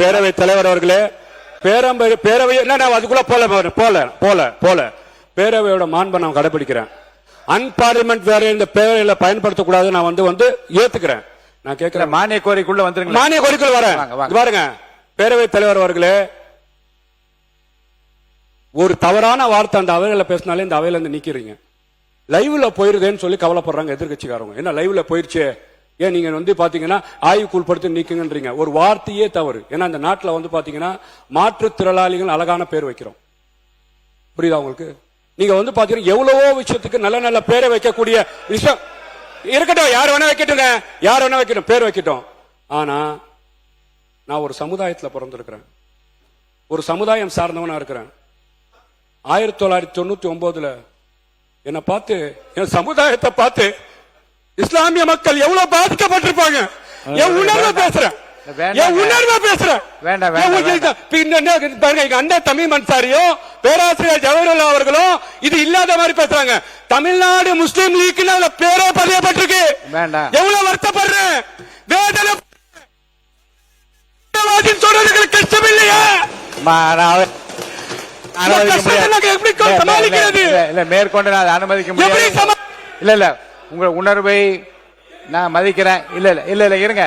பேரவைத் தலைவர் அவர்களே, பேரவை அதுக்குள்ள போல பேரவையோட மாண்பை நான் கடைபிடிக்கிறேன். அன்பார்லிமெண்ட் வேற இந்த பேரவையில பயன்படுத்தக்கூடாது. நான் வந்து ஏத்துக்கிறேன். நான் கேட்கிறேன், மானிய கோரிக்கைக்குள்ள வந்துருங்க. மானிய கோரிக்கைக்குள்ள வரேன். பாருங்க, பேரவைத் தலைவர் அவர்களே, ஒரு தவறான வார்த்தை அந்த அவையில பேசினாலே இந்த அவையில இருந்து நீக்கிறீங்க. லைவ்ல போயிருதேன்னு சொல்லி கவலைப்படுறாங்க எதிர்கட்சிக்காரங்க. என்ன லைவ்ல போயிருச்சு, ஏன் நீங்க பாத்தீங்கன்னா ஆய்வுக்கு உட்படுத்தி நீக்குங்கன்றீங்க. ஒரு வார்த்தையே தவறு. ஏன்னா இந்த நாட்டில் பாத்தீங்கன்னா மாற்றுத்திறனாளிகள் அழகான பேர் வைக்கிறோம். புரியுதா உங்களுக்கு? நீங்க பாத்தீங்கன்னா எவ்வளவோ விஷயத்துக்கு நல்ல நல்ல பேரை வைக்கக்கூடிய விஷயம் இருக்கட்டும். யார் வேணா வைக்கட்டுங்க, யார் வேணா வைக்கட்டும், பேர் வைக்கட்டும். ஆனா நான் ஒரு சமுதாயத்துல பிறந்திருக்கிறேன், ஒரு சமுதாயம் சார்ந்தவனா இருக்கிறேன். 1999 என்ன பார்த்து, என் சமுதாயத்தை பார்த்து இஸ்லாமிய மக்கள் எவ்வளவு பாதிக்கப்பட்டிருப்பாங்க. என் உணர்வை பேசுறேன், என் உணர்வை பேசுறேன். அண்ணன் தமீம் அன்சாரியும் பேராசிரியர் ஜவஹர்லால் அவர்களும் இது இல்லாத மாதிரி பேசுறாங்க. தமிழ்நாடு முஸ்லீம் லீக் பேரே பதியப்பட்டிருக்கு. எவ்வளவு வருத்தப்படுறேன், வேதனை சொல்றதுக்கு கஷ்டம் இல்லையா? மேற்கொண்டு நான் அனுமதிக்க முடியாது. இல்ல உங்க உணர்வை நான் மதிக்கிறேன். இல்ல இருங்க.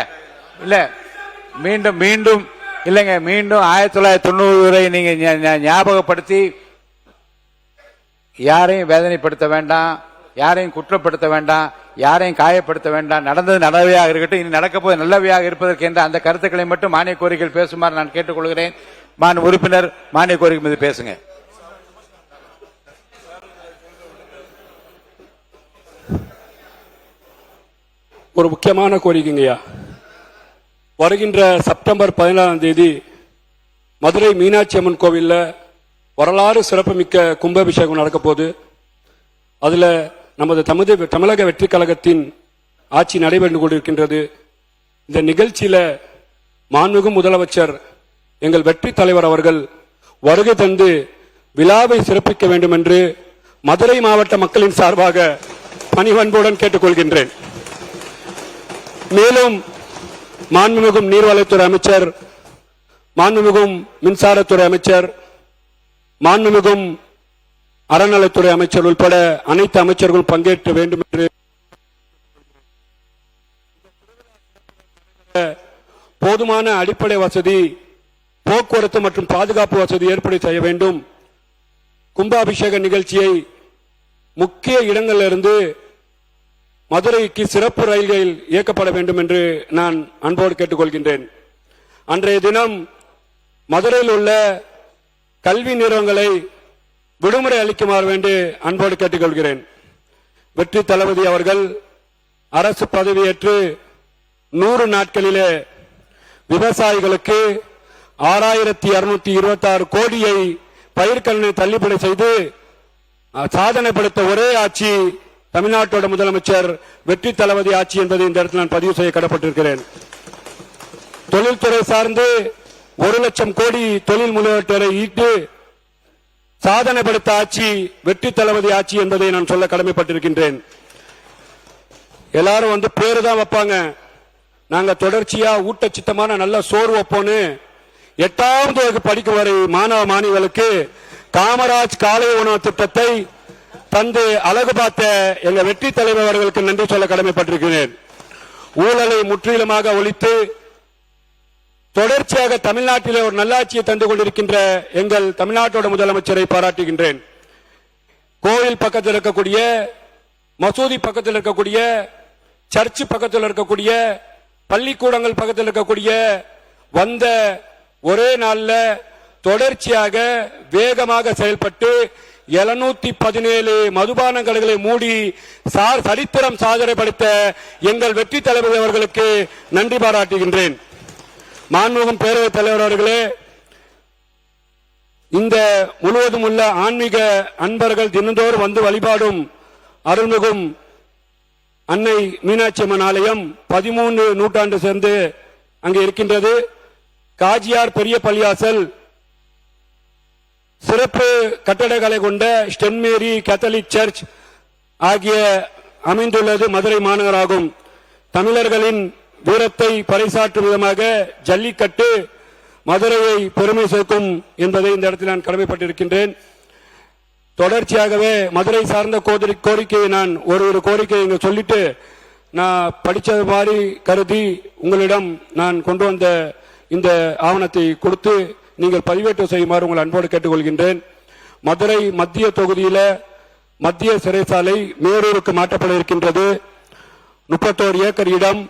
இல்ல மீண்டும் இல்லைங்க, மீண்டும் 1990 நீங்க ஞாபகப்படுத்தி யாரையும் வேதனைப்படுத்த வேண்டாம், யாரையும் குற்றப்படுத்த வேண்டாம், யாரையும் காயப்படுத்த வேண்டாம். நடந்தது நல்லவையாக இருக்கட்டும், இனி நடக்க போது நல்லவையாக இருப்பதற்கு என்ற அந்த கருத்துக்களை மட்டும் மானிய கோரிக்கைகள் பேசுமாறு நான் கேட்டுக்கொள்கிறேன். உறுப்பினர் மானிய கோரிக்கை மீது பேசுங்க. ஒரு முக்கியமான கோரிக்கைங்கய்யா. வருகின்ற செப்டம்பர் 14ஆம் தேதி மதுரை மீனாட்சி அம்மன் கோவில்ல வரலாறு சிறப்புமிக்க கும்பாபிஷேகம் நடக்க போகுது. அதுல நமது தமிழக வெற்றி கழகத்தின் ஆட்சி நடைபெற்று கொண்டிருக்கின்றது. இந்த நிகழ்ச்சியில மாண்புமிகு முதலமைச்சர் எங்கள் வெற்றி தலைவர் அவர்கள் வருகை தந்து விழாவை சிறப்பிக்க வேண்டும் என்று மதுரை மாவட்ட மக்களின் சார்பாக பணிவன்புடன் கேட்டுக்கொள்கின்றேன். மேலும் மாண்புமிகும் நீர்வளத்துறை அமைச்சர், மாண்புமிகும் மின்சாரத்துறை அமைச்சர், மாண்புமிகும் அறநிலைத்துறை அமைச்சர் உட்பட அனைத்து அமைச்சர்களும் பங்கேற்க வேண்டும் என்று போதுமான அடிப்படை வசதி, போக்குவரத்து மற்றும் பாதுகாப்பு வசதி ஏற்படுத்தி செய்ய வேண்டும். கும்பாபிஷேக நிகழ்ச்சியை முக்கிய இடங்களிலிருந்து மதுரைக்கு சிறப்பு ரயில்கள் இயக்கப்பட வேண்டும் என்று நான் அன்போடு கேட்டுக்கொள்கின்றேன். அன்றைய தினம் மதுரையில் உள்ள கல்வி நிறுவனங்களை விடுமுறை அளிக்குமாறு வேண்டி அன்போடு கேட்டுக்கொள்கிறேன். வெற்றி தளபதி அவர்கள் அரசு பதவியேற்று 100 நாட்களிலே விவசாயிகளுக்கு 6226 கோடியை பயிர்க்கடனை தள்ளுபடி செய்து சாதனை படைத்த ஒரே ஆட்சி தமிழ்நாட்டோட முதலமைச்சர் வெற்றி தளபதி ஆட்சி என்பதை இந்த இடத்தில் நான் பதிவு செய்ய கடப்பட்டிருக்கிறேன். தொழில்துறை சார்ந்து 1 லட்சம் கோடி தொழில் முதலீட்டை ஈட்டு சாதனை படைத்த ஆட்சி வெற்றி தளபதி ஆட்சி என்பதை நான் சொல்ல கடமைப்பட்டிருக்கின்றேன். எல்லாரும் பேரு தான் வைப்பாங்க. நாங்க தொடர்ச்சியா ஊட்டச்சித்தமான நல்ல சோறு வைப்போன்னு 8வது வகுப்பு படிக்கும் வரை மாணவ மாணவிகளுக்கு காமராஜ் காலை உணவு திட்டத்தை தந்து அழகு பார்த்த எங்க வெற்றி தலைவர் அவர்களுக்கு நன்றி சொல்ல கடமைப்பட்டிருக்கிறேன். ஊழலை முற்றிலுமாக ஒழித்து தொடர்ச்சியாக தமிழ்நாட்டிலே ஒரு நல்லாட்சியை தந்து கொண்டிருக்கின்ற எங்கள் தமிழ்நாட்டோட முதலமைச்சரை பாராட்டுகின்றேன். கோவில் பக்கத்தில் இருக்கக்கூடிய, மசூதி பக்கத்தில் இருக்கக்கூடிய, சர்ச்சு பக்கத்தில் இருக்கக்கூடிய, பள்ளிக்கூடங்கள் பக்கத்தில் இருக்கக்கூடிய வந்த ஒரே நாள்ல தொடர்ச்சியாக வேகமாக செயல்பட்டு 717 மதுபான கடைகளை மூடி சரித்திரம் சாதனை படைத்த எங்கள் வெற்றி தலைவர் அவர்களுக்கு நன்றி பாராட்டுகின்றேன். மாண்புமிகு பேரவைத் தலைவர் அவர்களே, இந்த முழுவதும் உள்ள ஆன்மீக அன்பர்கள் தினந்தோறும் வந்து வழிபாடும் அருள்மிகும் அன்னை மீனாட்சி அம்மன் ஆலயம் 13 நூற்றாண்டு சேர்ந்து அங்கே இருக்கின்றது. காஜியார் பெரிய பள்ளியாசல் சிறப்பு கட்டடக்கலை கொண்ட ஸ்டென் மேரி கேத்தலிக் சர்ச் ஆகிய அமைந்துள்ளது மதுரை மாநகராகும். தமிழர்களின் வீரத்தை பறைசாற்றும் விதமாக ஜல்லிக்கட்டு மதுரையை பெருமை சேர்க்கும் என்பதை இந்த இடத்தில் நான் கடமைப்பட்டிருக்கின்றேன். தொடர்ச்சியாகவே மதுரை சார்ந்த கோரிக்கையை நான் ஒரு கோரிக்கையை இங்க சொல்லிட்டு நான் படிச்சது மாதிரி கருதி உங்களிடம் நான் கொண்டு வந்த இந்த ஆவணத்தை கொடுத்து நீங்கள் பதிவேற்றம் செய்யுமாறு உங்கள் அன்போடு கேட்டுக்கொள்கின்றேன். மதுரை மத்திய தொகுதியில மத்திய சிறைச்சாலை மேரூருக்கு மாற்றப்பட இருக்கின்றது. 31 ஏக்கர் இடம்,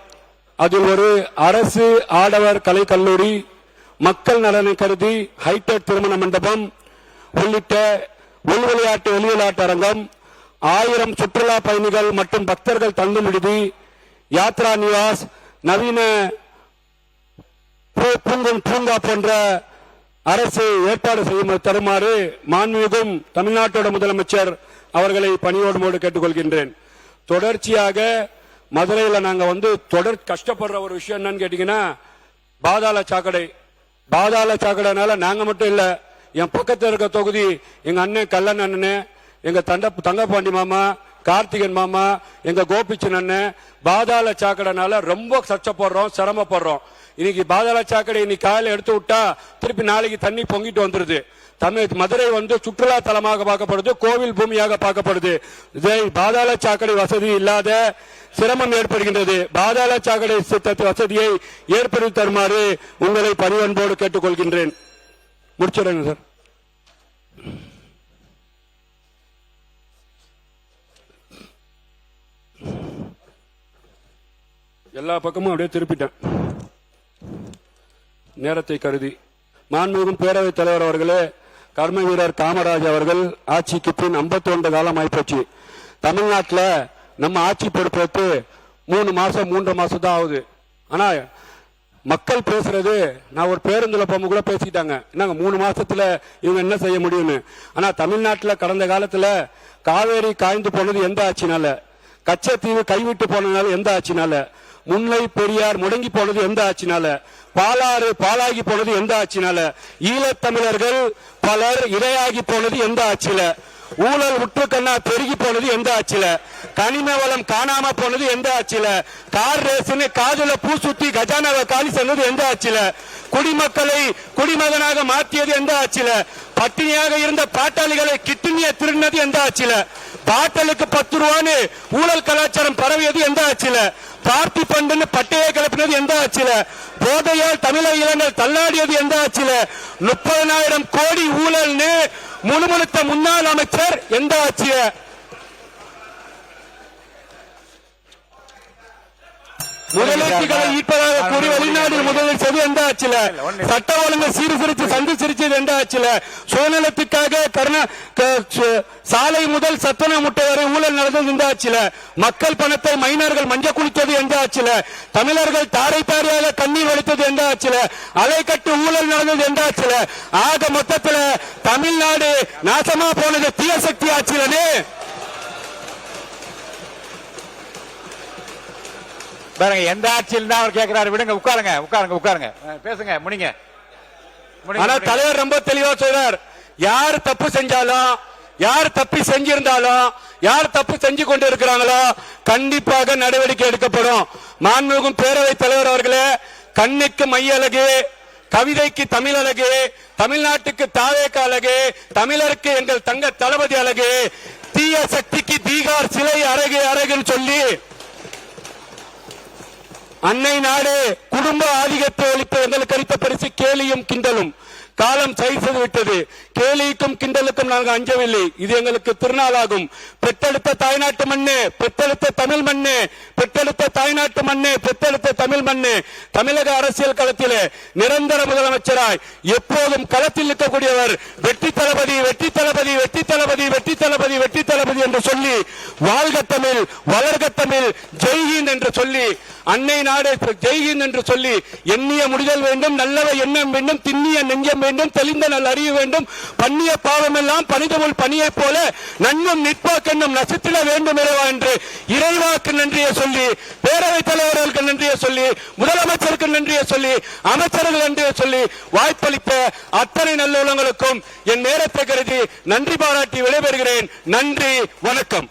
அதில் ஒரு அரசு ஆடவர் கலை கல்லூரி, மக்கள் நலனை கருதி ஹைடெக் திருமண மண்டபம் உள்ளிட்ட உள்விளையாட்டு வெளிவிளையாட்டு அரங்கம், 1000 சுற்றுலா பயணிகள் மற்றும் பக்தர்கள் தங்கும் விடுதி, யாத்ரா நிவாஸ், நவீன பூங்கா போன்ற அரசு ஏற்பாடு செய்யும் தருமாறு மாண்புமிகும் தமிழ்நாட்டோட முதலமைச்சர் அவர்களை பணியோடு கேட்டுக்கொள்கின்றேன். தொடர்ச்சியாக மதுரையில் நாங்க தொடர் கஷ்டப்படுற ஒரு விஷயம் என்னன்னு கேட்டீங்கன்னா பாதாள சாக்கடை. பாதாள சாக்கடைனால நாங்க மட்டும் இல்ல, என் பக்கத்தில் இருக்க தொகுதி எங்க அண்ணன் கல்லன் அண்ணன், எங்க தங்கப்பாண்டி மாமா, கார்த்திகன் மாமா, எங்க கோபிச்சன் அண்ணன் பாதாள சாக்கடைனால ரொம்ப கஷ்டப்படுறோம், சிரமப்படுறோம். இன்னைக்கு பாதாள சாக்கடை இன்னைக்கு காலையில எடுத்து விட்டா திருப்பி நாளைக்கு தண்ணி பொங்கிட்டு வந்துருது. மதுரை சுற்றுலா தலமாக பார்க்கப்படுது, கோவில் பூமியாக பார்க்கப்படுது. இதை பாதாள சாக்கடை வசதி இல்லாத சிரமம் ஏற்படுகின்றது. பாதாள சாக்கடை வசதியை ஏற்படுத்தி தருமாறு உங்களை பணிவன்போடு கேட்டுக்கொள்கின்றேன். முடிச்சிடுறேங்க சார். எல்லா பக்கமும் அப்படியே திருப்பிட்டேன் நேரத்தை கருதி. மாண்புமிகு பேரவைத் தலைவர் அவர்களே, கர்ம வீரர் காமராஜ் அவர்கள் ஆட்சிக்கு பின் 51 காலம் ஆயிப்போச்சு. தமிழ்நாட்டில் நம்ம ஆட்சி பொறுப்பேற்று 3 மாசம் 3.5 மாசம் தான் ஆகுது. ஆனா மக்கள் பேசுறது, நான் ஒரு பேருந்துல போக கூட பேசிட்டாங்க, என்னங்க 3 மாசத்துல இவங்க என்ன செய்ய முடியும்னு. ஆனா தமிழ்நாட்டில் கடந்த காலத்துல காவேரி காய்ந்து போனது எந்த ஆட்சினால, கச்சத்தீவு கைவிட்டு போனதுனால எந்த ஆட்சினால, முல்லை பெரியார் முடங்கி போனது எந்த ஆட்சினால, பாலாறு பாலாகி போனது எந்த ஆட்சினால, ஈழத்தமிழர்கள் பலர் இரையாகி போனது எந்த ஆட்சியில, ஊழல் உற்றுக்கண்ணா பெருகி போனது எந்த ஆட்சியில, கனிம வளம் காணாம போனது எந்த ஆட்சியில, கார் ரேஸ்னு காதுல பூ சுத்தி கஜானாவை காலி செஞ்சது எந்த ஆட்சியில, குடிமக்களை குடிமகனாக மாற்றியது எந்த ஆட்சியில, பட்டினியாக இருந்த பாட்டாளிகளை கிட்னியை திருடினது எந்த ஆட்சியில, பாட்டலுக்கு 10 ரூபான்னு ஊழல் கலாச்சாரம் பரவியது எந்த ஆட்சியில, பார்ட்டி பண்டுன்னு பட்டையை கிளப்பினது எந்த ஆட்சியில, போதையால் தமிழக இளைஞர் தள்ளாடியது எந்த ஆட்சியில, 30,000 கோடி ஊழல்னு முணுமுணுத்த முன்னாள் அமைச்சர் எந்த ஆட்சிய. முதலீட்டுகளை ஈர்ப்பதாக கூறி வெளிநாடு முதலில் செய்து எந்த ஆட்சியில, சட்ட ஒழுங்கு சீர்திருத்தி சந்தி சிரிச்சது எந்த ஆட்சியில, சுயநலத்துக்காக சாலை முதல் சத்தன முட்டை வரை ஊழல் நடந்தது எந்த ஆட்சியில, மக்கள் பணத்தை மைனர்கள் மஞ்ச குளித்தது எந்த ஆட்சியில, தமிழர்கள் தாரை தாரையாக கண்ணீர் வலித்தது எந்த ஆட்சியில, அலைக்கட்டு ஊழல் நடந்தது எந்த ஆட்சியில, ஆக மொத்தத்தில் தமிழ்நாடு நாசமா போனது தீய சக்தி ஆட்சியிலே. பாருங்க, எந்த ஆட்சியில் தான் அவர் கேட்கிறாரு. விடுங்க, உட்காருங்க உட்காருங்க உட்காருங்க, பேசுங்க, முடிங்க. ஆனா தலைவர் ரொம்ப தெளிவா சொல்றார், யார் தப்பு செஞ்சாலும், யார் தப்பி செஞ்சிருந்தாலும், யார் தப்பு செஞ்சு கொண்டு இருக்கிறாங்களோ கண்டிப்பாக நடவடிக்கை எடுக்கப்படும். மாண்புமிகு பேரவைத் தலைவர் அவர்களே, கண்ணுக்கு மையழகு, கவிதைக்கு தமிழ் அழகு, தமிழ்நாட்டுக்கு தாவேக அழகு, தமிழருக்கு எங்கள் தங்க தளபதி அழகு, தீய சக்திக்கு தீகார் சிலை அழகு அழகுன்னு சொல்லி அன்னை நாடு குடும்ப ஆதிக்கத்தை ஒழித்து எங்களுக்கு அளித்த பரிசு கேலியும் கிண்டலும். காலம் செய்து விட்டது. கேலிக்கும் கிண்டலுக்கும் நாங்கள் அஞ்சவில்லை. இது எங்களுக்கு திருநாளாகும். பெற்றெடுத்த தாய்நாட்டு மண்ணு, பெற்றெடுத்த தமிழ் மண்ணு, பெற்றெடுத்த தாய்நாட்டு மண்ணு, பெற்றெடுத்த தமிழ் மண்ணு. தமிழக அரசியல் களத்திலே நிரந்தர முதலமைச்சராய் எப்போதும் களத்தில் நிற்கக்கூடியவர் வெற்றி தளபதி, வெற்றி தளபதி, வெற்றி தளபதி, வெற்றி தளபதி, வெற்றி தளபதி என்று சொல்லி, வாழ்க தமிழ், வளர்க தமிழ், ஜெய்ஹிந்த் என்று சொல்லி, அன்னை நாடு ஜெய்ஹிந்த் என்று சொல்லி, எண்ணிய முடிதல் வேண்டும், நல்லவை எண்ணம் வேண்டும், திண்ணிய நெஞ்சம் வேண்டும், தெளிந்த நல் அறிவு வேண்டும், பண்ணிய பாவம் எல்லாம் பனிதமுள் பணியை போல நன்னும் நிற்பாக்கென்னும் நசித்திட வேண்டும் என்று இறைவாக்கு நன்றியை சொல்லி, பேரவைத் தலைவர்களுக்கு நன்றியை சொல்லி, முதலமைச்சருக்கு நன்றியை சொல்லி, அமைச்சர்கள் நன்றியை சொல்லி, வாய்ப்பளித்த அத்தனை நல்லுள்ளங்களுக்கும் என் நேரத்தை கருதி நன்றி பாராட்டி விடைபெறுகிறேன். நன்றி, வணக்கம்.